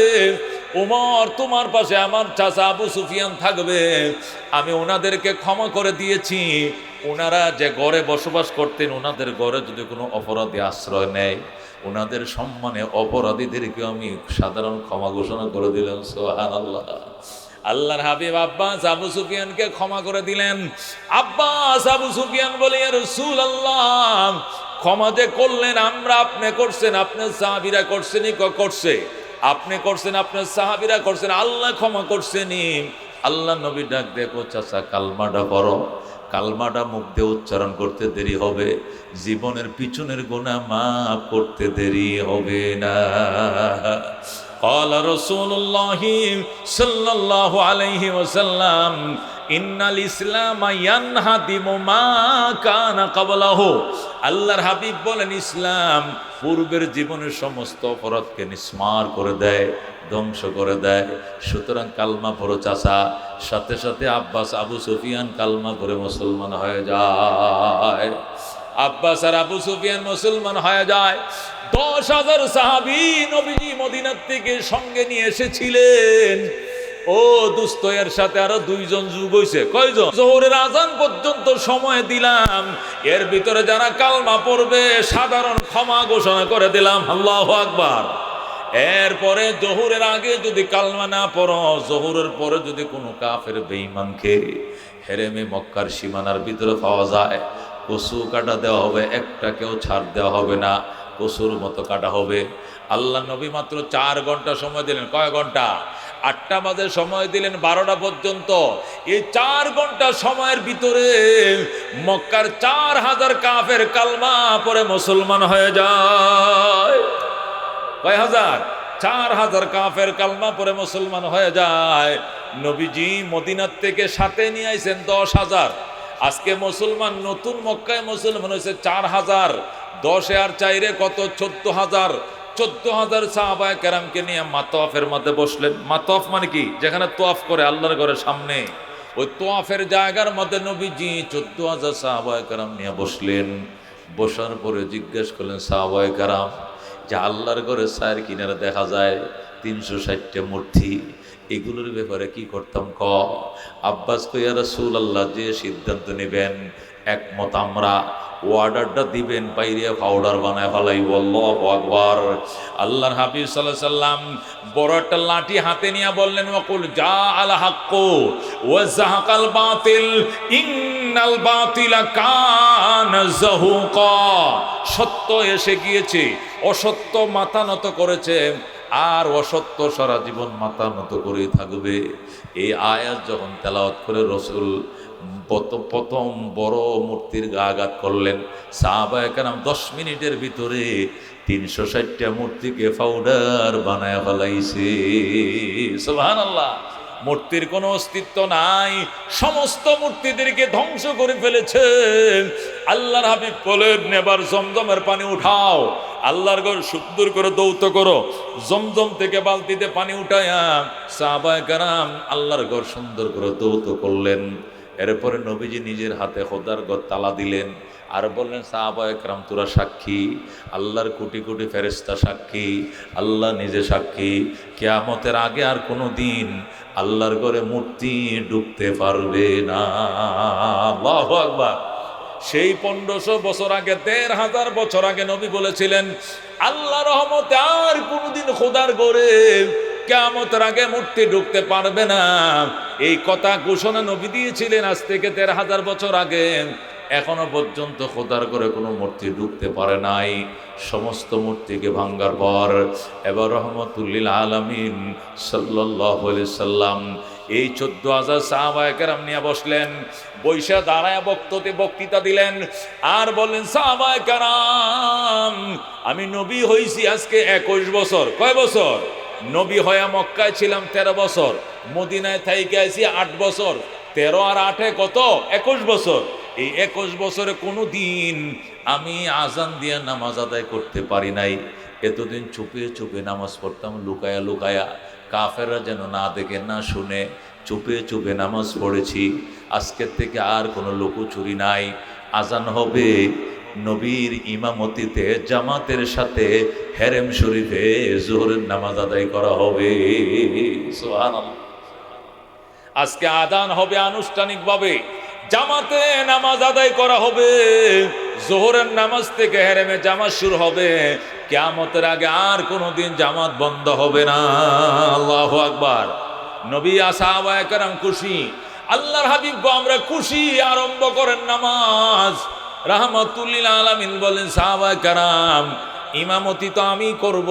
ওমর তোমার পাশে আমার চাচা আবু সুফিয়ান থাকবে। আমি ওনাদেরকে ক্ষমা করে দিয়েছি। ওনারা যে ঘরে বসবাস করতেন, ওনাদের ঘরে যদি কোনো অপরাধী আশ্রয় নেয়, ওনাদের সম্মানে অপরাধীদেরকে আমি সাধারণ ক্ষমা ঘোষণা করে দিলাম। সুবহানাল্লাহ। আল্লাহর হাবিব আব্বাস আবু সুফিয়ানকে ক্ষমা করে দিলেন। আব্বাস আবু সুফিয়ান বলে, ইয়া রাসূলুল্লাহ, ক্ষমা যে করলেন, আমরা আপনি করছেন, আপনার সাহাবীরা করছেনই? করছে। আপনি করছেন, আপনার সাহাবীরা করছেন, আল্লাহ ক্ষমা করছেনই। আল্লাহ নবী ডাক দেখো, চাচা কালমাটা পড়ো। কালমাটা মুখ দিয়ে উচ্চারণ করতে দেরি হবে, জীবনের পিছনের গুনাহ মাফ করতে দেরি হবে না। قال رسول الله صلى الله عليه وسلم إن الإسلام ينهدم ما كان قبله। আল্লাহর হাবিব বলেন, ইসলাম পূর্বের জীবনের সমস্ত অপরাধকে নিস্মার করে দেয়, ধ্বংস করে দেয়। সুতরাং কালমা পড়ো চাচা। সাথে সাথে আব্বাস আবু সুফিয়ান কালমা পড়ে মুসলমান হয়ে যায়। আব্বাস আর আবু সুফিয়ান মুসলমান হয়ে যায়। 10,000 সাহাবী নবীজি মদিনার থেকে সঙ্গে নিয়ে এসেছিলেন। ও দুস্ত, এর সাথে আরো 2 জন যুগ হইছে। কয়জন? জোহরের আজান পর্যন্ত সময় দিলাম, এর ভিতরে যারা কালমা পড়বে সাধারণ ক্ষমা ঘোষণা করে দিলাম। আল্লাহু আকবার। এরপরে জোহরের আগে যদি কালমা না পড়ো, জোহরের পরে যদি কোনো কাফের বেঈমানকে হেরেমে মক্কার সীমানার ভিতরে পাওয়া যায়, কসু কাটা দেওয়া হবে, একটাকেও ছাড় দেওয়া হবে না, কসুর মতো কাটা হবে। আল্লাহ নবী মাত্র 4 ঘন্টা সময় দিলেন। কয় ঘন্টা? 8টা বাজে সময় দিলেন 12টা পর্যন্ত। এই 4 ঘন্টা সময়ের ভিতরে মক্কার 4,000 কাফের কালমা পরে মুসলমান হয়ে যায়। কয় হাজার? 4,000 কাফের কালমা পরে মুসলমান হয়ে যায়। নবীজি মদিনার থেকে সাথে নিয়ে আইছেন 10,000। আজকে মুসলমান নতুন মক্কায় মুসলমান হয়েছে 4,000। 10 আর 4 কত? 14,000। 14,000 সাহাবায়ে কেরামকে নিয়ে মাতওয়াফের মধ্যে বসলেন। মাতওয়াফ মানে কি? যেখানে তোয়াফ করে আল্লাহর ঘরের সামনে, ওই তোয়াফের জায়গার মধ্যে নবীজি 14,000 সাহাবায়ে কেরাম নিয়ে বসলেন। বসার পরে জিজ্ঞেস করলেন সাহাবায়ে কেরাম, যে আল্লাহর ঘরের সায়ের কিনারে দেখা যায় 360টা মূর্তি, এগুলোর ব্যাপারে কি করতাম? আব্বাস কই, ইয়া রাসূলুল্লাহ, যে সিদ্ধান্ত নেবেন একমত আমরা, অর্ডারটা দিবেন, বাইরে পাউডার বানায় ফেলাইব। আল্লাহু আকবার। আল্লাহর হাবিব সাল্লাল্লাহু আলাইহি সাল্লাম বড় একটা লাঠি হাতে নিয়ে বললেন, ওয়াকুল জা আল হাক্কু ওয়া যাহাকাল বাতিল ইন্নাল বাতিলা কানা যাহুকা। সত্য এসে গিয়েছে, অসত্য মাথা নত করেছে, আর অসত্য সারা জীবন মাথা নত করেই থাকবে। এই আয়াত যখন তেলাওয়াত করে রাসূল প্রথম বড় মূর্তির গা আঘাত করলেন, সাহাবায়ে কেরাম 10 মিনিটের ভিতরে 360টা মূর্তিকে পাউডার বানায় ফেলাইছে। সুবহানাল্লাহ। মূর্তির কোনো অস্তিত্ব নাই, সমস্ত মূর্তিদেরকে ধ্বংস করে ফেলেছে। আল্লাহর হাবিব বলেন, এবার জমজমের পানি উঠাও, আল্লাহর ঘর সুন্দর করে দৌত করো। জমজম থেকে বালতিতে পানি উঠায়া সাহাবায়ে কেরাম আল্লাহর ঘর সুন্দর করে দৌত করলেন। এরপরে নবীজি নিজের হাতে খোদার ঘর তালা দিলেন আর বললেন, সাহাবায়ে কেরাম তোরা সাক্ষী, আল্লাহর কোটি কোটি ফেরেশতা সাক্ষী, আল্লাহ নিজে সাক্ষী, কিয়ামতের আগে আর কোনো দিন আল্লাহর ঘরে মূর্তি ঢুকতে পারবে না। আল্লাহু আকবার। সেই 1500 বছর আগে, 1500 বছর আগে নবী বলেছিলেন, আল্লাহ রহমতে আর কোনোদিন খোদার ঘরে কিয়ামতের আগে মূর্তি ঢুকতে পারবে না। এই কথা ঘোষণা নবী দিয়েছিলেন আজ থেকে 1500 বছর আগে। এখনো পর্যন্ত খোদার ঘরে কোনো মূর্তি ঢুকতে পারে নাই। সমস্ত মূর্তিকে ভাঙ্গার পর এবার রহমতুল্লিল আলামিন সাল্লাল্লাহু আলাইহি সাল্লাম এই 14,000 সাহাবায়ে কেরাম নিয়ে বসলেন, বৈশা দাঁড়ায় বক্তৃতা দিলেন আর বললেন, সাহাবায়ে কেরাম আমি নবী হইছি আজকে 21 বছর। কয় বছর? নবী হয়ে মক্কায় ছিলাম 13 বছর, মদিনায় থাইকে আইছি 8 বছর। 13 আর 8 কত? 21 বছর। এই 21 বছরে কোনো দিন আমি আজান দিয়ে নামাজ আদায় করতে পারি নাই। এতদিন চুপে চুপে নামাজ পড়তাম, লুকায়া লুকায়া, কাফেররা যেন না দেখে না শুনে, চুপে চুপে নামাজ পড়েছি। আজকের থেকে আর কোনো লুকোচুরি নাই। আজান হবে, নবীর ইমামতিতে জামাতের সাথে হেরেম শরীফে জোহরের নামাজ আদায় করা হবে। সুবহানাল্লাহ। আজকে আজান হবে আনুষ্ঠানিকভাবে, জামাতে নামাজ আদায় করা হবে, জোহরের নামাজ থেকে হেরেমে জামাত শুরু হবে। কিয়ামতের আগে আর কোনোদিন জামাত বন্ধ হবে না। আল্লাহু আকবার। নবী সাহাবায়ে কেরাম খুশি, আল্লাহর হাবিব গো আমরা খুশি, আরম্ভ করেন নামাজ। রাহমাতুল্লিল আলামিন বলেন, সাহাবায়ে কেরাম ইমামতি তো আমি করব,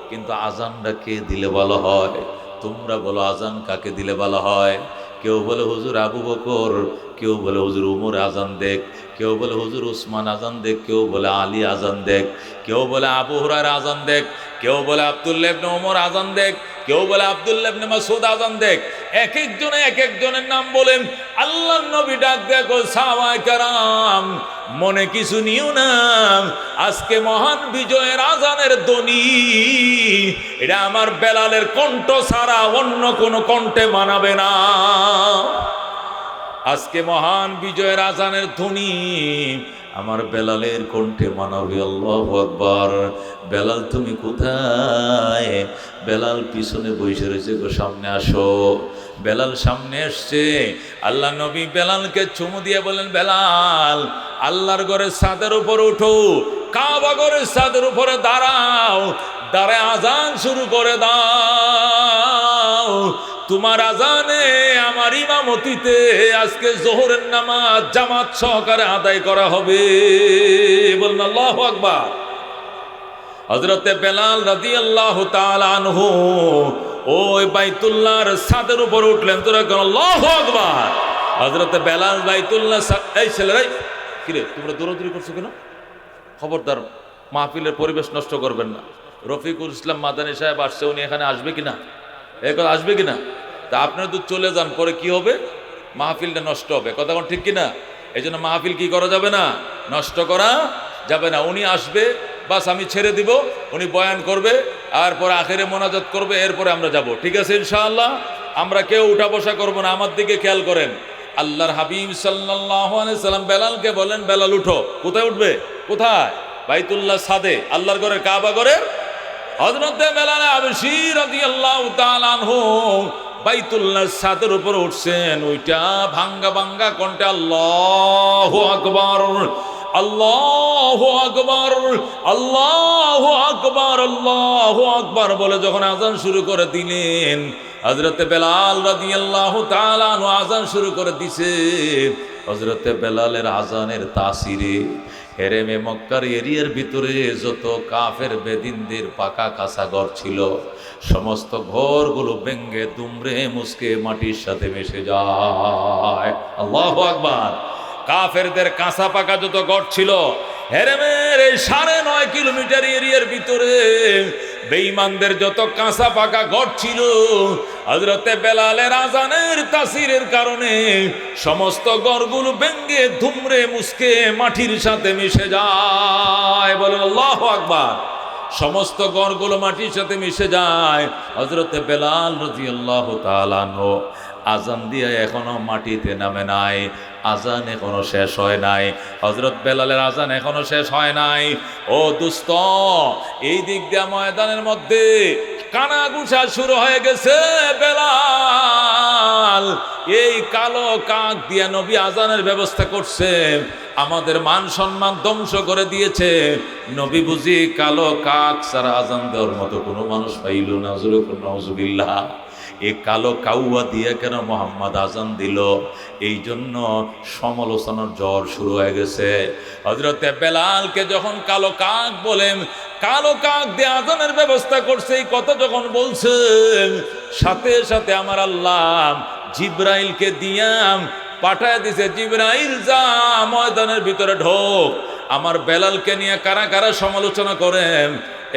কিন্তু আজানটা কে দিলে ভালো হয়? তোমরা বলো আজান কাকে দিলে ভালো হয়? কেউ বলে হুজুর আবু বকর, কেউ বলে হুজুর উমর আজান দেখ, কেউ বলে হুজুর উসমান আজান দেখ, কেউ বলে আলী আজান দেখ, কেউ বলে আবু হুরায়রা আজান দেখ, কেউ বলে আব্দুল্লাহ ইবনে ওমর আজান দেখ, কেউ বলে আব্দুল্লাহ ইবনে মাসউদ আজান দেখ। এক একজনে এক একজনের নাম বলেন। আল্লাহর নবী ডাক দেখো, সাহাবায়ে কেরাম মনে কিছু নিও না, আজকে মহান বিজয়ের আজানের ধ্বনি এটা আমার বেলালের কণ্ঠ ছাড়া অন্য কোনো কণ্ঠে মানাবে না। আজকে মহান বিজয়ের আজানের ধ্বনি আমার বেলালের কণ্ঠে মানাবে। আল্লাহু আকবার। বেলাল তুমি কোথায়? বেলাল পিছনে বসে রয়েছে, গো সামনে আসো। বেলাল সামনে আসছে। আল্লাহ নবী বেলালকে চুমু দিয়ে বলেন, বেলাল আল্লাহর ঘরের ছাদের উপর উঠো, কাবা ঘরের ছাদের উপরে দাঁড়াও, দাঁড়ায় আজান শুরু করে দাও। তোমার আজানে আমার ইমামতিতে আজকে জোহরের নামাজ জামাত সহকারে আদায় করা হবে। বলুন আল্লাহু আকবার। হযরতে বেলাল রাদিয়াল্লাহু তাআলা আনহু ওই বাইতুল্লাহর ছাদের উপর উঠলেন। তোরা কোন আল্লাহু আকবার। হযরতে বেলাল বাইতুল্লাহ, এই ছেলেরাই কিরে তোমরা দৌড়াদৌড়ি করছো কেন? খবরদার মাহফিলের পরিবেশ নষ্ট করবেন না। রফিকুল ইসলাম মাদানী সাহেব আসছে, উনি এখানে আসবে কিনা? এখন আসবে কিনা? তা আপনারা তো চলে যান, পরে কি হবে? মাহফিলটা নষ্ট হবে। কথা কোন ঠিক কিনা? এই জন্য মাহফিল কি করা যাবে না, নষ্ট করা যাবে না। উনি আসবে, বাস আমি ছেড়ে দিব, উনি বয়ান করবে, আর পরে আখেরে মোনাজাত করবে, এরপরে আমরা যাব। ঠিক আছে ইনশাআল্লাহ? আমরা কেউ উঠা বসা করবো না। আমার দিকে খেয়াল করেন। আল্লাহর হাবিব সাল্লাল্লাহু আলাইহি সাল্লাম বেলালকে বলেন, বেলাল উঠো। কোথায় উঠবে? কোথায়? বাইতুল্লাহ ছাদে, আল্লাহর ঘরের কাবা ঘরের। হযরতে বেলাল হাবশী রাদিয়াল্লাহু তাআলা আনহু বাইতুল্লাহর ছাদের উপর উঠছেন। ওইটা ভাঙ্গা ভাঙ্গা কণ্ঠে আল্লাহু আকবার, আল্লাহু আকবার, আল্লাহু আকবার, আল্লাহু আকবার বলে যখন আজান শুরু করে দিলেন, হযরতে বেলাল রাদিয়াল্লাহু তাআলা আনহু আজান শুরু করে দিছে। হযরতে বেলালের আজানের তাসিরে হেরেমে মক্কার এরিয়ার ভিতরে যত কাফের বেদিনদের পাকা কাঁচা ঘর ছিল, সমস্ত ঘরগুলো ভেঙ্গে দুমড়ে মুচকে মাটির সাথে মিশে যায়। আল্লাহু আকবার। কাফেরদের কাঁচা পাকা যত ঘর ছিল হেরেমের এই 9.5 কিলোমিটার এরিয়ার ভিতরে বেঈমানদের যত কাঁচা পাকা ঘর ছিল, হযরতে বেলালের আজানের তাসিরের কারণে সমস্ত ঘরগুলো ভেঙ্গে ধুমরে মুসকে মাটির সাথে মিশে যায়। বলেন আল্লাহু আকবার। সমস্ত ঘরগুলো মাটির সাথে মিশে যায়। হযরতে বেলাল রাদিয়াল্লাহু তাআলা আনহু আজান দিয়ে এখনো মাটিতে নামে নাই, আজান এখনো শেষ হয় নাই। হযরত বেলালের আজান এখনো শেষ হয় নাই। ও দোস্ত, এই দিক দিয়ে ময়দানের মধ্যে কানাঘুষা শুরু হয়ে গেছে। বেলাল এই কালো কাক দিয়া নবী আজানের ব্যবস্থা করছে, আমাদের মান সম্মান ধ্বংস করে দিয়েছে। নবী বুঝি কালো কাক ছাড়া আজান দেওয়ার মতো কোনো মানুষ পাইল না। নাউজুবিল্লাহ। এই কালো কাউয়া দিয়ে কেন মোহাম্মদ আজান দিল, এই জন্য সমালোচনার জ্বর শুরু হয়ে গেছে। হযরতে বেলালকে যখন কালো কাক বলেন, কালো কাক দিয়ে আজানের ব্যবস্থা করছে, এই কথা যখন বলছেন, সাথে সাথে আমার আল্লাহ জিব্রাইলকে দিয়াম পাঠায় দিছে। জিব্রাইল যা ময়দানের ভিতরে ঢোক, আমার বেলালকে নিয়ে কারা কারা সমালোচনা করেন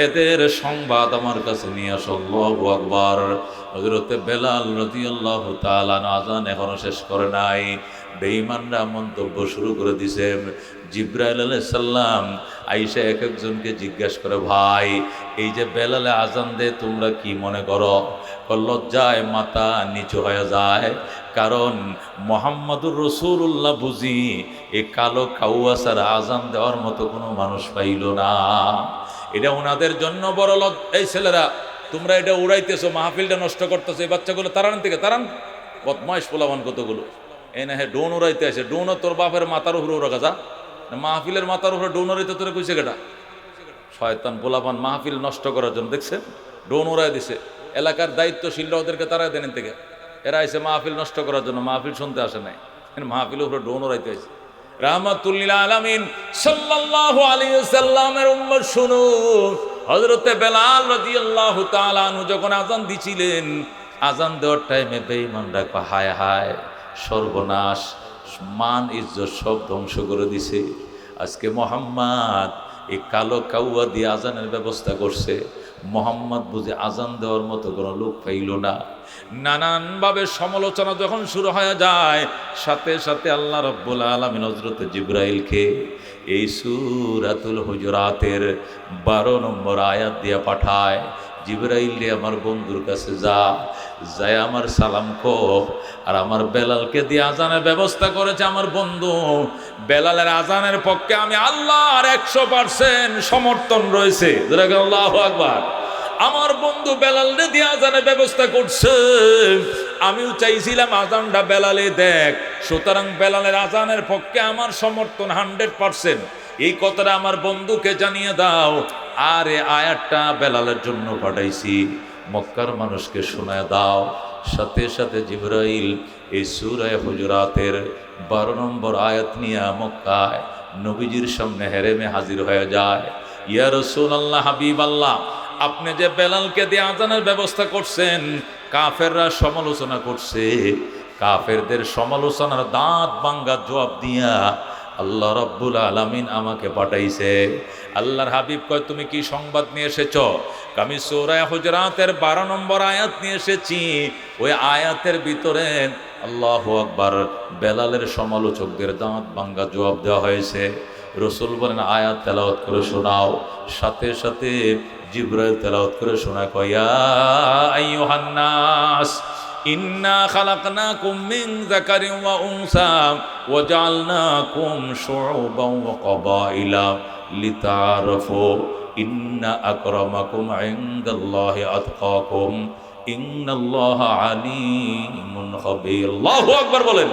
এদের সংবাদ আমার কাছে নিয়ে আসো। আল্লাহু আকবার। হযরতে বেলাল রাদিয়াল্লাহু তাআলা আযান এখনো শেষ করে নাই। বেঈমানরা মন্তব্য শুরু করে দিছে। জিব্রাইল আলাইহিস সালাম আয়েশা এক একজনকে জিজ্ঞাসা করে, ভাই এই যে বেলালে আযান দেয় তোমরা কি মনে করো? লজ্জায় মাথা নিচু হয়ে যায়, কারণ মুহাম্মদুর রাসূলুল্লাহ বুঝি এই কালো কাউয়া ছাড়া আযান দেওয়ার মতো কোনো মানুষ পাইল না। এটা ওনাদের জন্য বড় এই ছেলেরা তোমরা এটা উড়াইতেছো, মাহফিলটা নষ্ট করতেছো। এই বাচ্চাগুলো তারান থেকে তারান, বদমাইশ পোলাবান কতগুলো। এই না হে ডোন উড়াইতে আসে, ডোনও তোর বাপের মাথার উপরে উড়া যা, মাহফিলের মাথার উপরে ডোন উড়াইতে তোরে কইছে কেটা? শয়তান পোলাপান মাহফিল নষ্ট করার জন্য দেখছেন ডোন উড়াই দিছে। এলাকার দায়িত্বশীলরা ওদেরকে তারাই দেন থেকে, এরা এসে মাহফিল নষ্ট করার জন্য, মাহফিল শুনতে আসে নাই, মাহফিলের উপরে ডোন উড়াইতে আসে। রাহমাতুল্লিল আলামিন সাল্লাল্লাহু আলাইহি ওয়াসাল্লামের উম্মত শুনো, হযরতে বেলাল রাদিয়াল্লাহু তাআলা আনহু যখন আযান দিছিলেন, আযান দেওয়ার টাইমে বেঈমানরা কয় হায় হায় সর্বনাশ, মান ইজ্জত সব ধ্বংস করে দিছে। আজকে মুহাম্মদ এই কালো কাউয়া দিয়ে আজানের ব্যবস্থা করছে, মুহাম্মদ বুঝে আজান দেওয়ার মতো কোনো লোক পাইল না। নানানভাবে সমালোচনা যখন শুরু হয়ে যায়, সাথে সাথে আল্লাহ রাব্বুল আলামিন হযরত জিবরাইলকে এই সূরাতুল হুজুরাতের 12 নম্বর আয়াত দিয়ে পাঠায়। জিবরাইল রে আমার বন্ধুর কাছে যায় আমার সালাম কো, আর আমার বেলালকে দিয়ে আজানের ব্যবস্থা করেছে আমার বন্ধু। বেলালের আজানের পক্ষে আমি আল্লাহর 100% সমর্থন রয়েছে। আল্লাহু আকবার। আমার বন্ধু বেলালে দিয়ে আজানের ব্যবস্থা করছে, আমিও চাইছিলাম আজানটা বেলালে দেখ, সুতরাং বেলালের আজানের পক্ষে আমার সমর্থন 100%। এই কথাটা আমার বন্ধুকে জানিয়ে দাও। আর এই আয়াতটা বেলালের জন্য পাঠাইছি, মক্কার মানুষকে শোনায় দাও। সাথে সাথে জিবরাইল এই সূরা হুজুরাতের 12 নম্বর আয়াত নিয়ে মক্কায় নবীজির সামনে হেরেমে হাজির হয়ে যায়। ইয়া রাসূলুল্লাহ, হাবিবাল্লাহ, আপনি যে বেলালকে দিয়ে আজানের ব্যবস্থা করছেন, কাফেররা সমালোচনা করছে, কাফেরদের সমালোচনার দাঁত ভাঙ্গা জবাব দিয়া আল্লাহ রাব্বুল আলামিন আমাকে পাঠাইছে। আল্লাহর হাবিব কয়, তুমি কি সংবাদ নিয়ে এসেছ? আমি সূরা হুজুরাতের 12 নম্বর আয়াত নিয়ে এসেছি। ওই আয়াতের ভিতরে আল্লাহু আকবার, বেলালের সমালোচকদের দাঁত ভাঙ্গা জবাব দেওয়া হয়েছে। রাসূল বলেন, আয়াত তেলাওয়াত করে শোনাও। সাথে সাথে জিবরাইল তেলাওয়াত করে শোনায়, কয় ইয়া আইয়ুহান নাস ইন্না খালাকনাকুম মিন যাকারিন ওয়া উনসা ওয়া জাআলনাকুম শুউবান ওয়া ক্বাবাইলা লিতাআরাফু ইন্না আকরামাকুম ইনদাল্লাহি আতকাকুম ইন্নাল্লাহা আলিমুন খাবীর। আল্লাহু আকবার বলেন।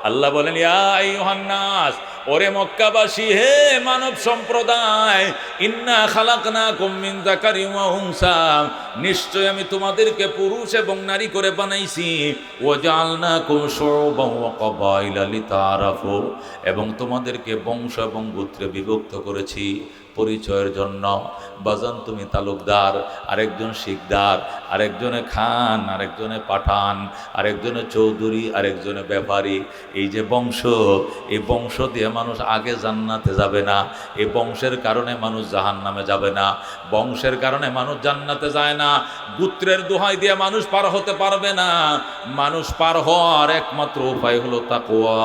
আল্লাহ বলেন, ইয়া আইয়ুহান নাস, ওরে মক্কাবাসী, হে মানব সম্প্রদায়, ইন্না খালাকনাকুম মিন যাকারিন ওয়া উনসা, নিশ্চয় আমি তোমাদেরকে পুরুষ এবং নারী করে বানাইছি। ওয়া জাআলনাকুম শুউবান ওয়া ক্বাবাইলা লিতাআরাফু, এবং তোমাদেরকে বংশ এবং গোত্রে বিভক্ত করেছি পরিচয়ের জন্য। বাজান তুমি তালুকদার, আরেকজন শিকদার, আরেকজনে খান, আরেকজনে পাঠান, আরেকজনে চৌধুরী, আরেকজনে ব্যাপারী। এই যে বংশ, এই বংশ দিয়ে মানুষ আগে জান্নাতে যাবে না, এই বংশের কারণে মানুষ জাহান্নামে যাবে না, বংশের কারণে মানুষ জান্নাতে যায় না, গোত্রের দোহাই দিয়ে মানুষ পার হতে পারবে না। মানুষ পার হওয়ার একমাত্র উপায় হলো তাকওয়া।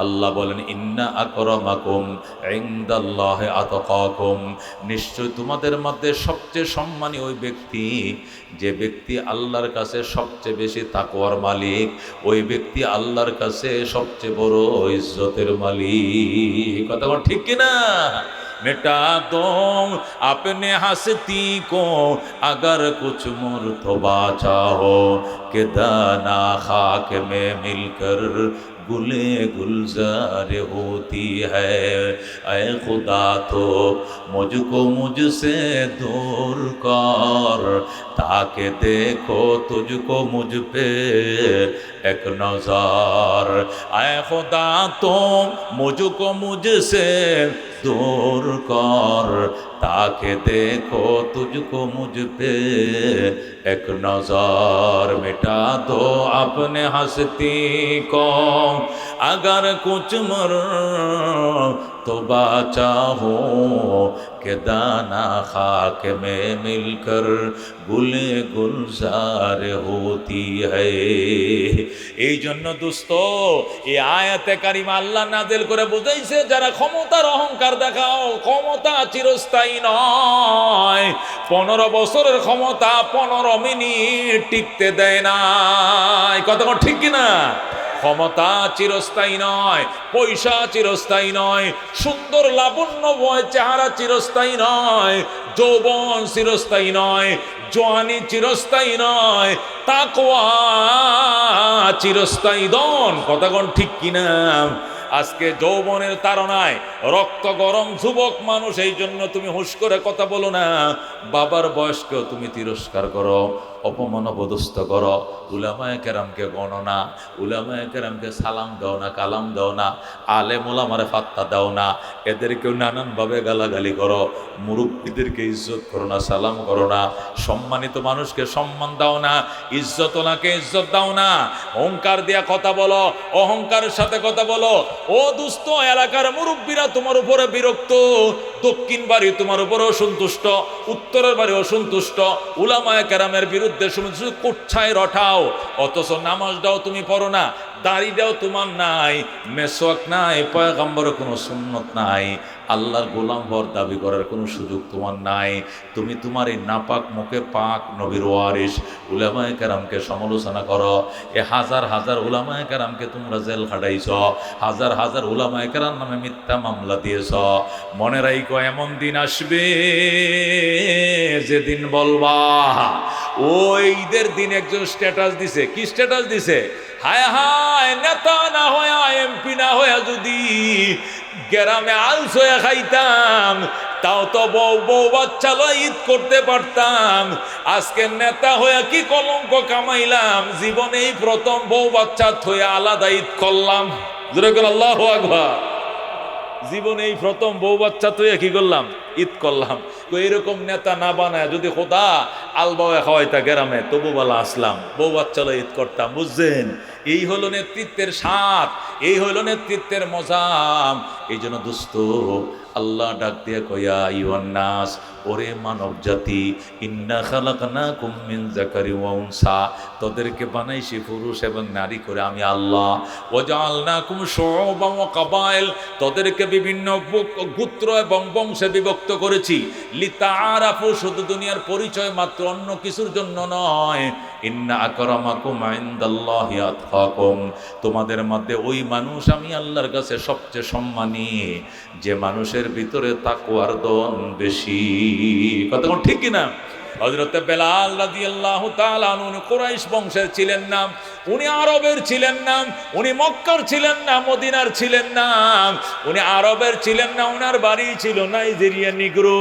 আল্লাহ বলেন, ইন্না আকরামাকুম ইনদাল্লাহি আতকাকুম, নিশ্চয় তোমাদের মধ্যে সবচেয়ে সম্মানী ওই ব্যক্তি, যে ব্যক্তি আল্লাহর কাছে সবচেয়ে বেশি তাকওয়ার মালিক, ওই ব্যক্তি আল্লাহর কাছে সবচেয়ে বড় ইজ্জতের মালিক। কথা বল ঠিক কিনা? मिटा दो अपने हस्ती को अगर कुछ मुर्तबा चाहो कि दाना खाक में मिलकर गुले गुलजार होती है। ऐ खुदा तो मुझको मुझसे दूर कर ताकि देखो तुझको मुझ पे एक नजर। ऐ खुदा तो मुझको मुझसे दूर कर ताकि देखो तुझको मुझ पे एक नजर। मिटा दो अपने हस्ती को अगर कुछ मर तो बाचा हो कि दाना खाक में मिलकर गुले गुलजार होती है। এই জন্য দোস্ত, এই আয়াতে কারিমা আল্লাহ নাযিল করে বুঝাইছে, যারা ক্ষমতার অহংকার দেখাও, ক্ষমতা চিরস্থায়ী নয়। 15 বছরের ক্ষমতা 15 মিনিট টিকতে দেয় না। কথা ঠিক কিনা? ক্ষমতা চিরস্থায়ী নয়, পয়সা চিরস্থায়ী নয়, সুন্দর লাবণ্যময় চেহারা চিরস্থায়ী নয়, যৌবন চিরস্থায়ী নয়, জওয়ানি চিরস্থায়ী নয়, তাকওয়া চিরস্থায়ী দন। কথাগণ ঠিক কিনা? আজকে যৌবনের তাড়নায় রক্ত গরম যুবক মানুষ, এই জন্য তুমি হুঁশ করে কথা বলো না। বাবার বয়সকেও তুমি তিরস্কার করো, অপমান অপদস্থ করো, উলামায়ে কেরামকে গণো না, উলামায়ে কেরামকে সালাম দাও না, কালাম দাও না, আলেম উলামারে পাত্তা দাও না, এদেরকেও নানানভাবে গালাগালি করো, মুরব্বীদেরকে ইজ্জত করো না, সালাম করো না, সম্মানিত মানুষকে সম্মান দাও না, ইজ্জতওয়ালাকে ইজ্জত দাও না, অহংকার দিয়া কথা বলো, অহংকারের সাথে কথা বলো। ও দুস্থ এলাকার মুরব্বীরা তোমার উপরে বিরক্ত, দক্ষিণ বাড়ি তোমার উপরে অসন্তুষ্ট, উত্তরের বাড়ি অসন্তুষ্ট, উলামায়ে কেরামের বিরুদ্ধে শুধু কুচ্ছায় রটাও, অথচ নামাজটাও তুমি পড়ো না, দাড়িটাও তোমার নাই, মেসওয়াক নাই, পয়গম্বরের কোনো সুন্নত নাই, আল্লাহর গোলাম হওয়ার দাবি করার কোনো সুযোগ তোমার নাই। তুমি তোমার এই নাপাক মুখে পাক নবীর ওয়ারিস উলামায়ে কেরামকে সমালোচনা করো। এ হাজার হাজার উলামায়ে কেরামকে তোমরা জেল খাটাইছ, হাজার হাজার উলামায়ে কেরাম নামে মিথ্যা মামলা দিয়েছ। মনে রাখো, এমন দিন আসবে যেদিন বলবা। ওই ঈদের দিন একজন স্ট্যাটাস দিছে। কি স্ট্যাটাস দিছে? হায় হায়, নেতা না হয়ে, এমপি না হয়ে যদি গ্রামে আলস হয়ে খাইতাম, তাও তো বউ বউ বাচ্চা লয় ঈদ করতে পারতাম। আজকে নেতা হয়ে কি কলঙ্ক কামাইলাম, জীবনেই প্রথম বউ বাচ্চা থয়ে আলাদা ঈদ করলাম। জোরে করে আল্লাহু আকবার। জীবনেই প্রথম বউ বাচ্চা থয়ে কি করলাম? ঈদ করলাম। তো এরকম নেতা না বানায় যদি খোদা আলবাওয়া খাওয়াইতা গ্রামে, তবু বলা আসলাম, বউ বাচ্চা লয় ঈদ করতাম। বুঝছেন? এই হলো নেতৃত্বের স্বাদ, এই হলো নেতৃত্বের মজাম। এই জন্য দোস্ত, আল্লাহ ডাক দিয়ে কয়া, আইয়ুহান নাস, ওরে মানব জাতি, ইন্না খালাকনাকুম মিন যাকারিন ওয়া উনসা, তোদেরকে বানাইছি পুরুষ এবং নারী করে আমি আল্লাহ। ওয়া জাআলনাকুম শুউবান ওয়া কাবাইল, তোদেরকে বিভিন্ন গোত্র এবং বংশে বিভক্ত করেছি। লিতাআরাফু, শুধু দুনিয়ার পরিচয় মাত্র, অন্য কিছুর জন্য নয়। ইন্না আকরামাকুম ইনদাল্লাহি আতকাকুম, তোমাদের মধ্যে ওই মানুষ আমি আল্লাহর কাছে সবচেয়ে সম্মানী যে মানুষের ভিতরে তাকওয়ার দন বেশি। কথা ঠিক কিনা? হযরতে বেলাল রাদিয়াল্লাহু তাআলা উনি কুরাইশ বংশের ছিলেন না, উনি আরবের ছিলেন না, উনি মক্কার ছিলেন না, মদিনার ছিলেন না, উনি আরবের ছিলেন না, উনার বাড়ি ছিল নাইজেরিয়া নিগ্রো,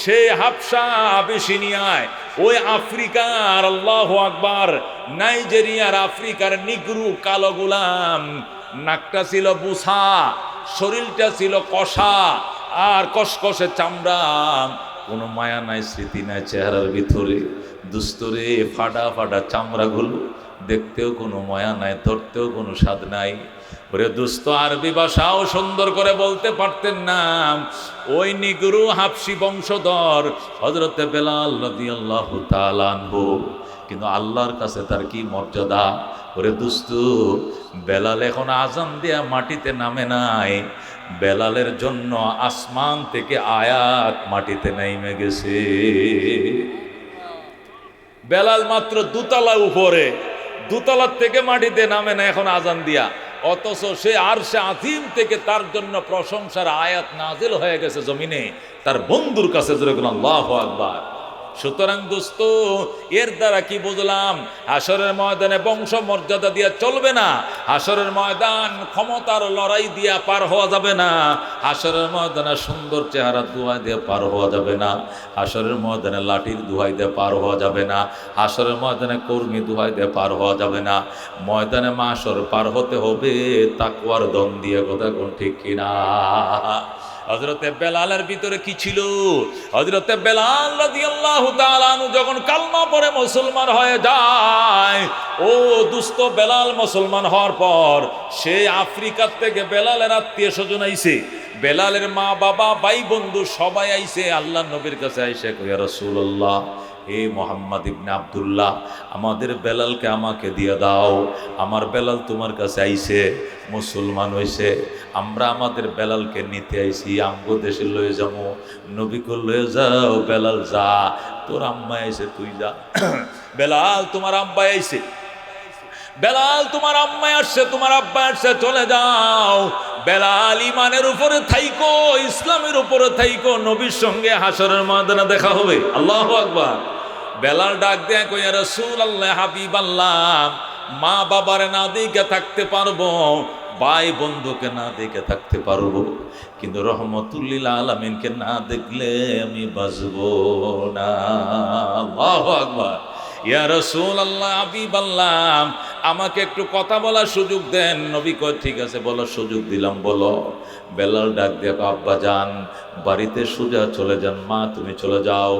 সে হাবশা আবিসিনিয়ায়, ওই আফ্রিকার, আল্লাহু আকবার, নাইজেরিয়ার আফ্রিকার নিগ্রো কালো গোলাম, নাকটা ছিল বুসা, শরীরটা ছিল কষা, আর কসকসে চামড়া, কোনো মায়া নাই, স্মৃতি নাই চেহারার ভিতরে। দুস্তরে ফাটা ফাটা চামড়াগুলো, দেখতেও কোনো মায়া নাই, ধরতেও কোনো স্বাদ নাই। ওরে দুস্ত আরবি ভাষাও সুন্দর করে বলতে পারতেন না। ওই নিগরু হাবশি বংশধর হযরতে বেলাল রাদিয়াল্লাহু তাআলা আনহু, কিন্তু আল্লাহর কাছে তার কি মর্যাদা। ওরে দুস্তু, বেলাল এখন আজান দিয়া মাটিতে নামে নাই, বেলালের জন্য আসমান থেকে আয়াত মাটিতে নেমে গেছে। বেলাল মাত্র দুতলা উপরে, দুতলার থেকে মাটিতে নামে না এখন আজান দিয়া, অথচ সে আরশে আজিম থেকে তার জন্য প্রশংসার আয়াত নাজিল হয়ে গেছে জমিনে, তার বন্ধুর কাছে। যেরকম আল্লাহু আকবার। সুতরাং দোস্ত, এর দ্বারা কি বুঝলাম? হাসরের ময়দানে বংশ মর্যাদা দিয়া চলবে না, হাসরের ময়দান ক্ষমতার লড়াই দিয়া পার হওয়া যাবে না, হাসরের ময়দানে সুন্দর চেহারা দুহাই দিয়ে পার হওয়া যাবে না, হাসরের ময়দানে লাঠির দুহাই দিয়ে পার হওয়া যাবে না, হাসরের ময়দানে কর্মী দুহাই দিয়ে পার হওয়া যাবে না। ময়দানে মাসর পার হতে হবে তাকওয়ার দম দিয়ে। কথা কোন ঠিক কিনা? হযরতে বেলালের ভিতরে কি ছিল? হযরতে বেলাল রাদিয়াল্লাহু তাআলা আনহু যখন কালমা পড়ে মুসলমান হয়ে যায়, ও দুস্থ বেলাল মুসলমান হওয়ার পর সে আফ্রিকার থেকে বেলালের আত্মীয় স্বজন আইছে, বেলালের মা বাবা ভাই বন্ধু সবাই আইছে আল্লাহর নবীর কাছে আইসে কই, ইয়া রাসূলুল্লাহ, হে মোহাম্মদ ইবনে আব্দুল্লাহ, আমাদের বেলালকে আমাকে দিয়ে দাও। আমার বেলাল তোমার কাছে আইছে, মুসলমান হইছে, আমরা আমাদের বেলালকে নিতে আইছি, আমগো দেশে লয়ে যাবো। নবীকে লয়ে যাও, বেলাল যা, তোর আম্মা আইছে তুই যা। বেলাল তোমার আব্বা আইছে, বেলাল তোমার আম্মা আসছে, তোমার আব্বা আসছে, চলে যাও। বেলাল ইমানের উপরে থাইকো, ইসলামের উপরে থাইকো, নবীর সঙ্গে হাসরের ময়দানে দেখা হবে। আল্লাহু আকবার। বেলাল ডাক দেয় কই, ইয়া রাসূলুল্লাহ, হাবিবাল্লাহ, মা বাবারে না দেখে থাকতে পারবো, ভাই বন্ধুকে না দেখে থাকতে পারবো, কিন্তু রহমতুল্লিল আলামিনকে না দেখলে আমি বাঁচবো না। আল্লাহু আকবার। ইয়া রাসূলুল্লাহ, হাবিবাল্লাহ, আমাকে একটু কথা বলার সুযোগ দেন। নবী কয়, ঠিক আছে বলো। সুযোগ দিলাম, বলো। বেলাল ডাক দিয়ে, আব্বা যান, বাড়িতে সোজা চলে যান, মা তুমি চলে যাও।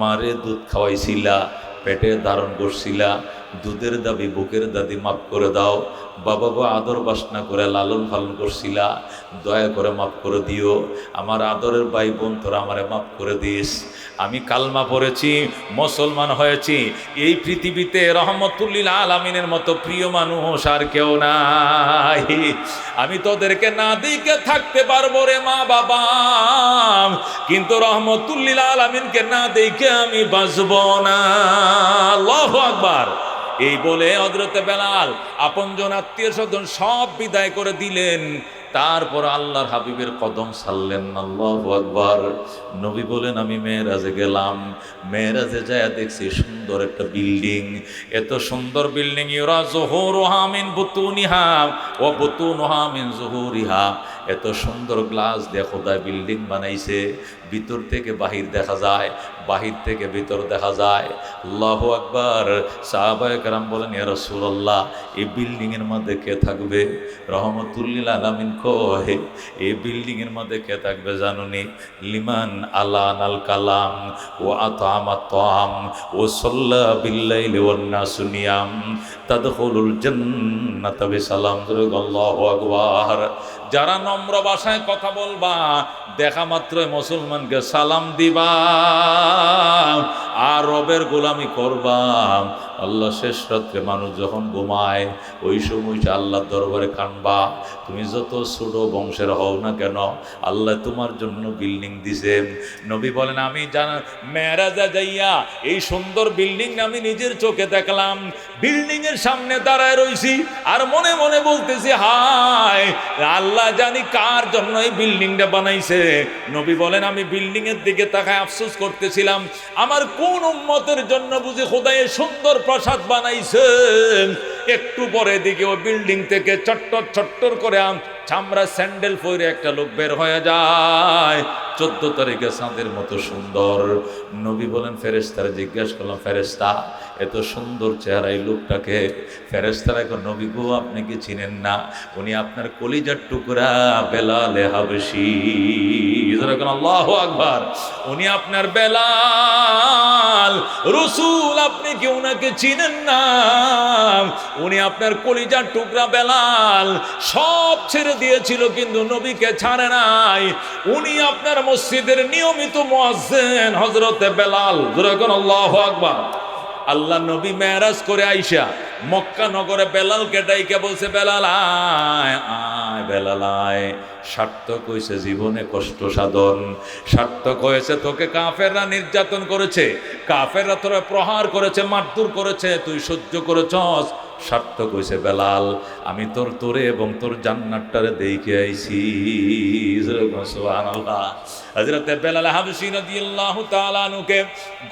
মারে দুধ খাওয়াইছিলা, পেটে ধারণ করছিলা, দুধের দাবি বুকের দাদি মাফ করে দাও। বাবা গো আদর বাসনা করে লালন পালন করছিলা, দয়া করে মাফ করে দিও। আমার আদরের ভাই বোন, তোরা আমারে মাফ করে দিস। আমি কালমা পড়েছি, মুসলমান হয়েছি, এই পৃথিবীতে রহমতুল্লিল আলামিনের মতো প্রিয় মানুষ আর কেউ নাই। আমি তোদেরকে না দিকে থাকতে পারবো রে মা বাবা, কিন্তু রহমতুল্লিল আলামিনকে না দেখে আমি বাঁচবো না। আল্লাহু আকবার। এই বলে হযরতে বেলাল আপনজন আত্মীয় স্বজন সব বিদায় করে দিলেন, তারপর আল্লাহর হাবিবের কদম ছাড়লেন। আল্লাহু আকবার। নবী বলেন, আমি মেরাজে গেলাম, মেরাজে যায় দেখছি সুন্দর একটা বিল্ডিং, এত সুন্দর বিল্ডিং, ইউরা যুহুরুহা মিন বুতুনিহা ওয়া বুতুনুহা মিন যুহুরিহা, এত সুন্দর গ্লাস দিয়ে খোদা বিল্ডিং বানাইছে, ভিতর থেকে বাহির দেখা যায়, বাহির থেকে ভিতর দেখা যায়। আল্লাহু আকবার। সাহাবায়ে কেরাম বলেন, ইয়া রাসূলুল্লাহ, এই বিল্ডিং এর মধ্যে কে থাকবে? রহমতুল্লিল আলামিন কহে, এই বিল্ডিং এর মধ্যে কে থাকবে জানুনি? লিমান আলানাল কালাম ওয়া আতামাত তাআম ওয়া সাল্লা বিল্লাইলি ওয়ান নাসু নিয়াম তাদখুলুল জান্নাতা বিসালাম। আল্লাহু আকবার। যারা নম্র ভাষায় কথা বলবা, দেখা মাত্রই মুসলমানকে সালাম দিবা আর রবের গোলামি করবা। আল্লাহ শেষ রাত্রে মানুষ যখন ঘুমায়, ওই সময়টা আল্লাহর দরবারে কানবা। তুমি যত ছোট বংশের হও না কেন, আল্লাহ তোমার জন্য বিল্ডিং দিছে। নবী বলেন, আমি মেরাজে যাইয়া এই সুন্দর বিল্ডিং আমি নিজের চোখে দেখলাম। বিল্ডিং এর সামনে দাঁড়ায় রইছি আর মনে মনে বলতেছি, হায় আল্লাহ জানি কার জন্য এই বিল্ডিংটা বানাইছে। নবী বলেন, আমি বিল্ডিং এর দিকে তাকায় আফসোস করতেছিলাম, আমার কোন উম্মতের জন্য বুঝি খোদায়ে সুন্দর প্রাসাদ বানাইছেন। একটু পরে দিকে ওই বিল্ডিং থেকে চট্টর চট্টর করে চামড়া স্যান্ডেল পরে একটা লোক বের হয়ে যায়, 14 তারিখে চাঁদের মতো সুন্দর। নবী বলেন, ফেরেশতারা জিজ্ঞাসা করলাম, ফেরেশতা এত সুন্দর চেহারা এই লোকটাকে? ফেরেশতারা এখন, নবী গো আপনি কি চিনেন না? উনি আপনার কলিজার টুকরা বেলালে হাবশী। যেরকম আল্লাহু আকবার। উনি আপনার বেলাল রাসূল, আপনি কি উনাকে চিনেন না? উনি আপনার কলিজার টুকরা বেলাল, সব ছেড়ে দিয়েছিল কিন্তু নবীকে ছাড়ে নাই। উনি আপনার মসজিদের নিয়মিত মুয়াজ্জিন হযরতে বেলাল, যেরকম আল্লাহু আকবার। আল্লাহ নবী মেরাজ করে আইসা মক্কা নগরে বেলালকে ডাইকে বলছে, বেলাল আয় আয়, বেলাল আয়। সার্থক হয়েছে জীবনে কষ্ট সাধন, সার্থক হয়েছে তোকে কাফেররা নির্যাতন করেছে, কাফেররা তোরা প্রহার করেছে, মারধর করেছে, তুই সহ্য করেছস। সার্থক হয়েছে বেলাল, আমি তোরে এবং তোর জান্নাতটারে দেখে আইছি। সুবহানাল্লাহ। হযরতে বেলাল হাবশী রাদিয়াল্লাহু তাআলা আনহুকে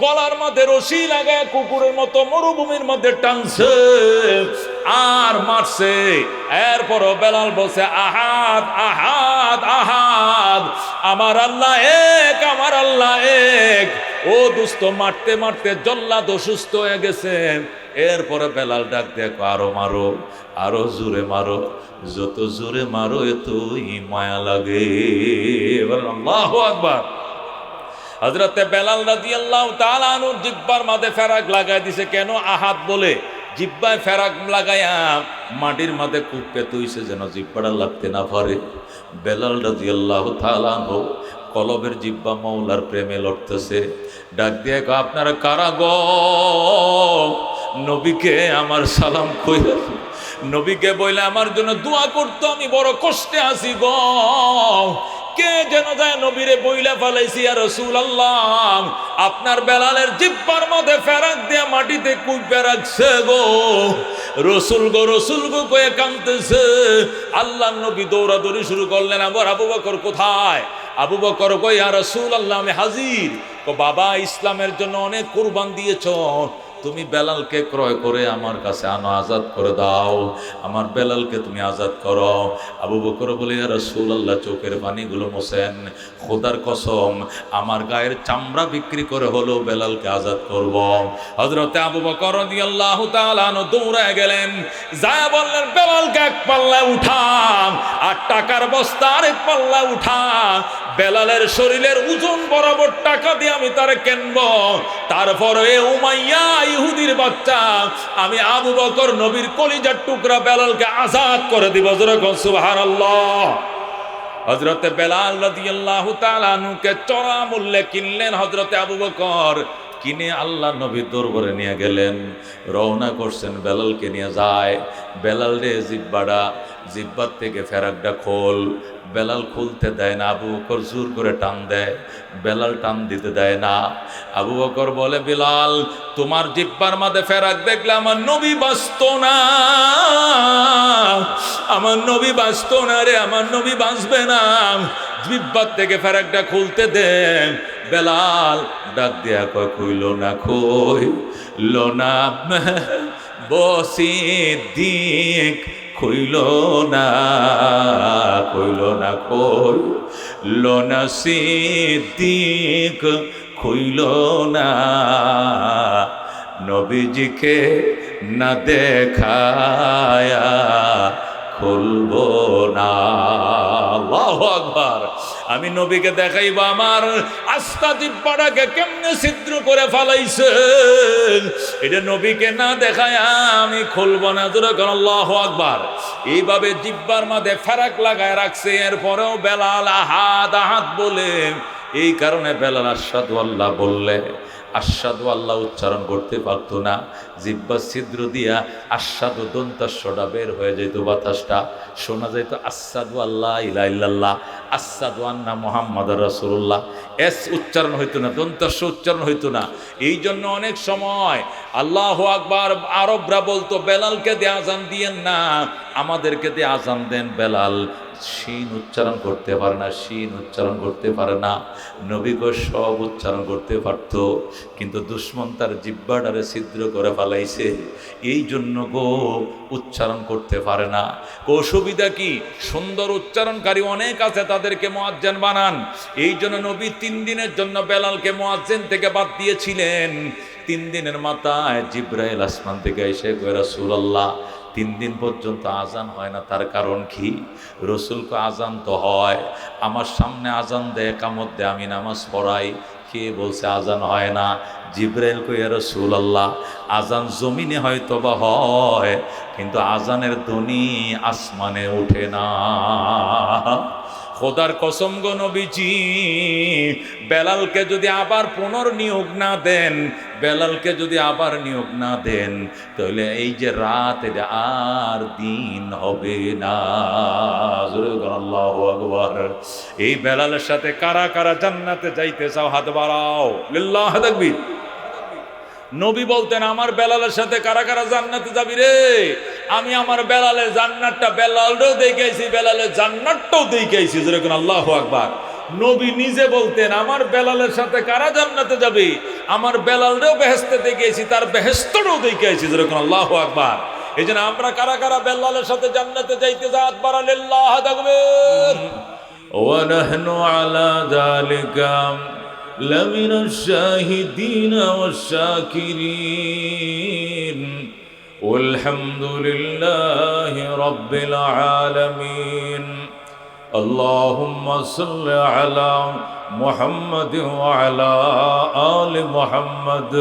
গলার মধ্যে রশি লাগায় কুকুরের মতো মরুভূমির মধ্যে টানছে আর মারছে। এরপরও বেলাল বলছে, আহাদ আহাদ আহাদ, আমার আল্লাহ এক, আমার আল্লাহ এক। ও দোস্ত, মারতে মারতে জল্লাদ অসুস্থ হয়ে গেছে। এরপরে বেলাল ডাক দেখো, আরো মারো, আরো জোরে মারো, যত জোরে মারো এতই মায়া লাগে। আল্লাহু আকবার। হযরতে বেলাল রাদিয়াল্লাহু তাআলা আনহু জিহ্বার মাঝে ফেরাক লাগাই দিছে। কেন? আহাদ বলে জিহ্বায় ফেরাক লাগাইয়া মাটির মাঝে কুপে তুইছে যেন জিহ্বাটা লাগতে না পারে। বেলাল রাদিয়াল্লাহু তাআলা আনহু কলবের জিহ্বা মাওলার প্রেমে লড়তেছে। ডাক দিয়ে আপনারা কারা গো? নবীকে আমার সালাম কইরা, নবীকে বইলে আমার জন্য দোয়া করতো, আমি বড় কষ্টে আছি গো। কে যেন যায় নবীরে বইলা ফেলাইছি, ইয়া রাসূলুল্লাহ আপনার বেলালের জিহ্বার মধ্যে ফেরাক দিয়া মাটিতে কুইপে রাখছে গো। রসুল গো, রসুল গো কয়ে কাঁদতেছে। আল্লাহর নবী দৌড়াদৌড়ি শুরু করলেন। আবার আবু বকর কোথায়? আবু বকর কই, ইয়া রাসূলুল্লাহ আমি হাজির। কো বাবা, ইসলামের জন্য অনেক কুরবান দিয়েছ, তুমি বেলালকে ক্রয় করে আমার কাছে আনো, আজাদ করে দাও, আমার বেলালকে তুমি আজাদ করো। আবু বকর বলে, ইয়া রাসূলুল্লাহ চোখের পানিগুলো মোছেন, খোদার কসম আমার গায়ের চামড়া বিক্রি করে হলো বেলালকে আজাদ করব। হযরতে আবু বকর রাদিয়াল্লাহু তাআলা আনহু দৌড়ায় গেলেন, যায় বললেন বেলালকে এক পাল্লা উঠা, আর টাকার বস্তা আরেক পাল্লা উঠা, বেলালের শরীরের ওজন বরাবর টাকা দিয়ে আমি তারে কিনবো। তারপরে উমাইয়া ইহুদির বাচ্চা, আমি আবু বকর নবীর কলিজার টুকরা বেলালকে আজাদ করে দিব। যেরকম সুবহানাল্লাহ। হযরতে বেলাল রাদিয়াল্লাহু তাআলা আনহুকে চড়া মূল্যে কিনলেন হযরতে আবু বকর। কিনে আল্লাহ নবীর দরবারে নিয়ে গেলেন, রওনা করছেন বেলালকে নিয়ে যায়। বেলাল রে জিব্বার থেকে ফেরাকটা খোল। বেলাল খুলতে দেয় না, আবু বকর জোর করে টান দেয়, বেলাল টান দিতে দেয় না। আবু বকর বলে, বেলাল তোমার জিব্বার মাঝে ফেরাক দেখলে আমার নবী বাঁচত না, আমার নবী বাঁচত না রে, আমার নবী বাঁচবে না, জিব্বার থেকে ফেরাকটা খুলতে দেন। বেলাল ডাক দিয়া কয়, কইল না, কইল না বসিদ্দিক, কইল না, কইল না, কইল না সিদ্দিক, কইল না নবীজিকে না দেখায়া খুলব না। আল্লাহু আকবার। আমি নবীকে দেখাইব আমার আস্তা জিহ্বাটাকে কেমনে ছিদ্র করে ফেলাইছে, এটা নবীকে না দেখায় আমি খুলব না। যেরকম আল্লাহু আকবার। এইভাবে জিহ্বার মাঝে ফেরাক লাগায় রাখছে। এরপরেও বেলাল আহাদ আহাদ বলে, এই কারণে বেলাল আশহাদু আল্লাহ বললে আশহাদু আল্লাহ উচ্চারণ করতে পারত না। জিহ্বা ছিদ্র দিয়া আশহাদু দন্তাস্বটা বের হয়ে যেত, বাতাসটা শোনা যেত আশহাদু আল্লাহ ইলাহা ইল্লাল্লাহ, আশহাদু আন্না মুহাম্মাদুর রাসূলুল্লাহ। এস উচ্চারণ হইতো না, দন্তাস্ব উচ্চারণ হইতো না। এই জন্য অনেক সময় আল্লাহু আকবার আরবরা বলতো, বেলালকে দিয়ে আজান দিয়েন না, আমাদেরকে দিয়ে আজান দেন। বেলাল শিন উচ্চারণ করতে পারে না, শিন উচ্চারণ করতে পারে না। নবী গো সব উচ্চারণ করতে পারত, কিন্তু দুশ্মন তার জিহ্বাটারে ছিদ্র করে ফেলাইছে, এই জন্য গো উচ্চারণ করতে পারে না। অসুবিধা কি? সুন্দর উচ্চারণকারী অনেক আছে, তাদেরকে মুয়াজ্জিন বানান। এই জন্য নবী 3 দিনের জন্য বেলালকে মুয়াজ্জিন থেকে বাদ দিয়েছিলেন। 3 দিনের মাথায় জিবরাইল আসমান থেকে এসে কয়, রাসূলুল্লাহ দিন পর্যন্ত আজান হয় না, তার কারণ কি? রসুলকে আজান তো হয়, আমার সামনে আজান দেয়, একামত দেয়, আমি নামাজ পড়াই, কে বলছে আজান হয় না? জিব্রাইল কই, ইয়া রাসূলুল্লাহ, আজান জমিনে হয়তো বা হয়, কিন্তু আজানের ধ্বনি আসমানে ওঠে না। খোদার কসম গো নবীজি, বেলালকে যদি আবার পুনর্নিয়োগ না দেন, বেলালকে যদি আবার নিয়োগ না দেন, তাহলে এই যে রাত, এটা আর দিন হবে না। আল্লাহু আকবার। এই বেলালের সাথে কারা কারা জান্নাতে যাইতে চাও? হাত বাড়াও, লিল্লাহ তাকবীর। নবী বলতেন, আমার বেলালের সাথে কারা কারা জান্নাতে যাবি রে? আমি আমার বেলালের জান্নাতটা বেলালও দেখাইছি, বেলালের জান্নাতটাও দেখাইছি। যেরকম আল্লাহু আকবার। নবী নিজে বলতেন, আমার বেলালের সাথে কারা জান্নাতে যাবে? আমার বেলালও বেহেশতে দেখাইছি, তার বেহেশতটাও দেখাইছি। যেরকম আল্লাহু আকবার। এই জন্য আমরা কারা কারা বেলালের সাথে জান্নাতে যাইতে যাত বাড়া, লিল্লাহ তাকবীর। ওয়া নাহনু আলা যালিকা لمن الشاهدين والشاكرين والحمد لله رب العالمين اللهم صل على محمد وعلى آل محمد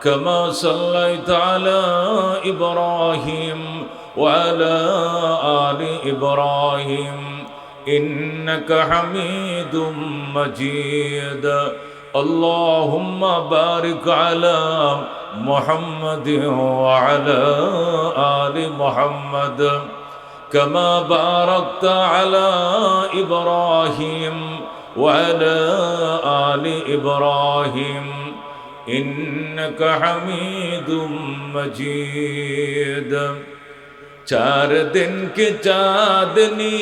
كما صليت على إبراهيم وعلى آل إبراهيم إنك حميد مجيد اللهم بارك على محمد وعلى آل محمد كما باركت على إبراهيم وعلى آل إبراهيم إنك حميد مجيد चार दिन की चांदनी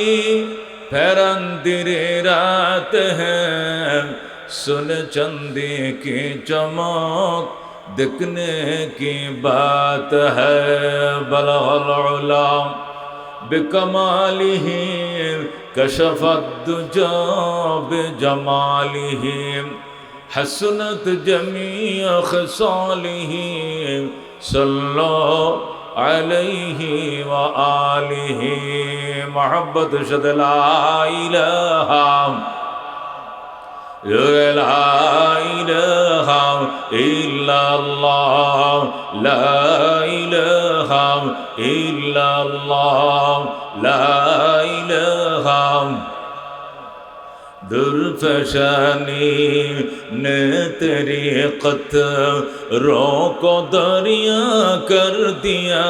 फरंदिरे रात है सुन चंदे की चमक दिखने की बात है बलगल उला बिकमालिही कशफत दुजा बिजमालिही हसनत जमीअ खसालिही सल्लो अलैहि व आलिहि मोहब्बत शद ला इलाहा इल्लल्लाह ला इलाहा इल्लल्लाह ला इलाहा दुर्फशानी ने तरीक़त रोको दरिया कर दिया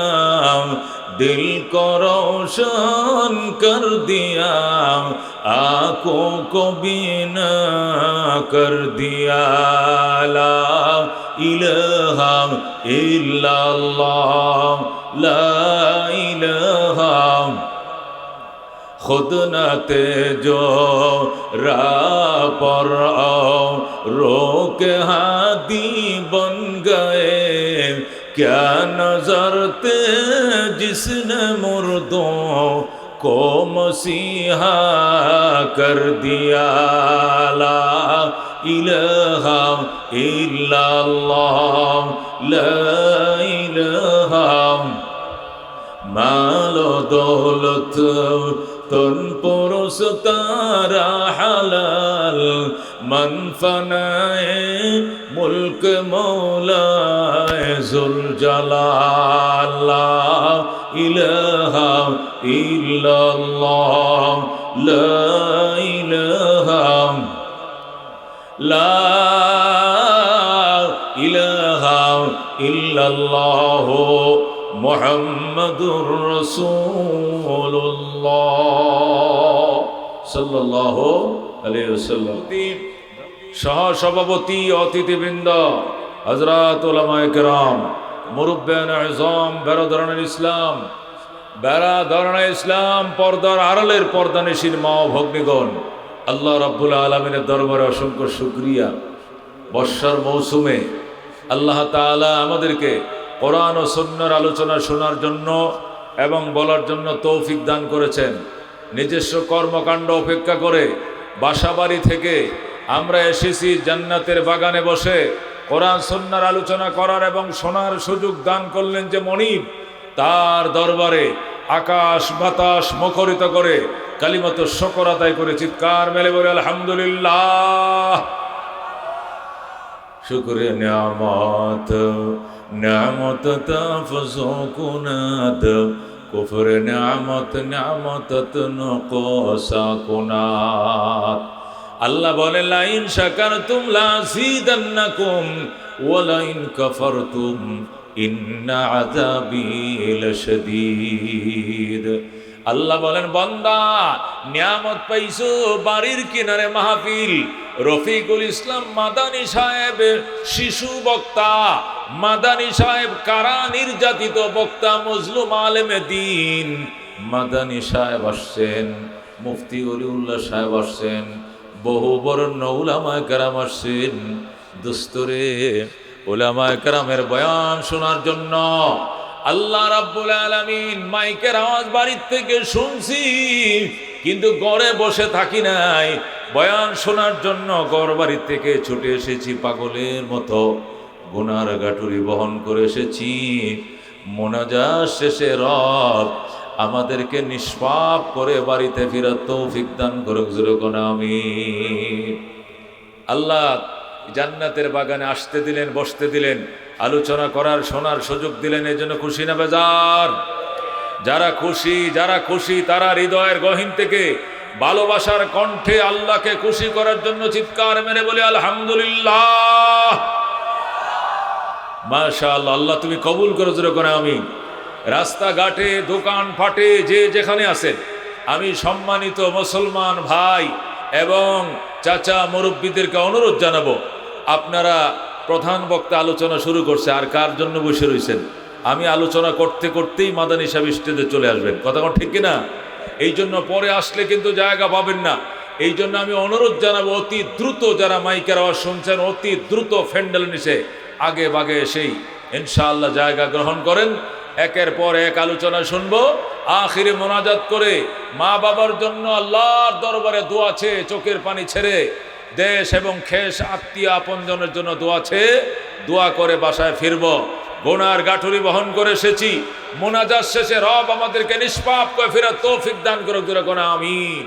दिल को रोशन कर दिया आँखों को बीना कर दिया ला इलाहा इल्लल्लाह ला इलाहा खुद न तेजो राह पर आओ रोके हादी बन गए क्या नजर थे जिसने मुर्दों को मसीहा कर दिया ला इलाहा इल्लल्लाह ला इलाहा मालो दौलत तुन पुरुष तारा हलाल मन फनाए मुल्क मौलाए जुल जलाल ला इलाहा इल्लल्लाह ला इलाहा ला इलाहा इल्लल्लाह मुहम्मदुर रसूलुल्लाह सल्लल्लाहु अलैहि वसल्लम। सह सभापति अतिथिबृंद हजरत उलमाए किराम मुरब्बियाने आज़म बेरादरान इस्लाम पर्दार आড়ালের পর্দানিশীন মা ও ভগ্নীগণ, আল্লাহ রাব্বুল আলামিনের দরবারে অসংখ্য শুকরিয়া। বর্ষার মৌসুমে আল্লাহ তাআলা আমাদেরকে কোরআন ও সুন্নাহর আলোচনা শোনার জন্য এবং বলার জন্য তৌফিক দান করেছেন। নিজস্ব কর্মকাণ্ড উপেক্ষা করে বাসাবাড়ি থেকে আমরা এসেছি জান্নাতের বাগানে বসে কোরআন সুন্নাহর আলোচনা করার এবং শোনার সুযোগ দান করলেন যে মনিব, তার দরবারে আকাশ বাতাস মুখরিত করে কালিমাত শুকর আদায় করে চিৎকার মেলে বলে আলহামদুলিল্লাহ। শুকরে নিয়ামত নিয়ামত তাফজুকুনাদ কুফরে নিয়ামত নিয়ামত নকসাকুনাত। আল্লাহ বলে লাইন শাকারতুম লাযীদান্নাকুম ওয়া লাইন কাফারতুম ইন্না আযাবি লাশাদীদ। আল্লাহ বলেন বান্দা নিয়ামত পাইছো, বাড়ির কিনারে মাহফিল, রফিকুল ইসলাম মাদানী সাহেব শিশু বক্তা, মাদানী সাহেব কারা নির্যাতিত বক্তা, মজলুম আলেমে দিন মাদানী সাহেব আসছেন, মুফতি ওলিউল্লাহ সাহেব আসছেন, বহু বরেণ্য উলামায়ে কেরাম আসছেন। দোস্তরে উলামায়ে কেরামের বয়ান শোনার জন্য আল্লাহ রাব্বুল আলামিন মাইকের আওয়াজ বাড়ির থেকে শুনছি, কিন্তু ঘরে বসে থাকি নাই, বয়ান শোনার জন্য ঘর বাড়ির থেকে ছুটে এসেছি পাগলের মতো, গুনার গাটুরি বহন করে এসেছি। মোনাজাত শেষে রব আমাদেরকে নিষ্পাপ করে বাড়িতে ফেরার তৌফিক দান করুক, যেরকম আমিন। আল্লাহ জান্নাতের বাগানে আসতে দিলেন, বসতে দিলেন, আলোচনা করার শোনার সুযোগ দিলেন, এই জন্য খুশি না বেজার? যারা খুশি তারা হৃদয়ের গহীন থেকে ভালোবাসার কণ্ঠে আল্লাহকে খুশি করার জন্য চিৎকার মেরে বলে আলহামদুলিল্লাহ। মাশাআল্লাহ, আল্লাহ তুমি কবুল করো, যেরকম আমিন। রাস্তাঘাটে দোকান ফাটে যে যেখানে আছেন, আমি সম্মানিত মুসলমান ভাই এবং চাচা মুরব্বীদেরকে অনুরোধ জানাবো, আপনারা প্রধান বক্তা আলোচনা শুরু করছে, আর কার জন্য বসে রয়েছেন? আমি আলোচনা করতে করতেই মাদানী সাহেব স্টেজে চলে আসবেন, কথা ঠিক কিনা? এই জন্য পরে আসলে কিন্তু জায়গা পাবেন না। এই জন্য আমি অনুরোধ জানাবো, অতি দ্রুত যারা মাইকের আওয়াজ শুনছেন অতি দ্রুত ফ্যান্ডেল নিচে আগে বাগে এসেই ইনশাআল্লাহ জায়গা গ্রহণ করেন। একের পর এক আলোচনা শুনবো, আখিরে মোনাজাত করে মা বাবার জন্য আল্লাহর দরবারে দোয়া আছে, চোখের পানি ছেড়ে দেশ এবং খেস আত্মীয় আপনজনের জন্য দোয়া আছে, দোয়া করে বাসায় ফিরবো। গুনার গাঠুরি বহন করে এসেছি, মোনাজাত শেষে রব আমাদেরকে নিষ্পাপ করে ফেরার তৌফিক দান করুক, যেরকম আমিন।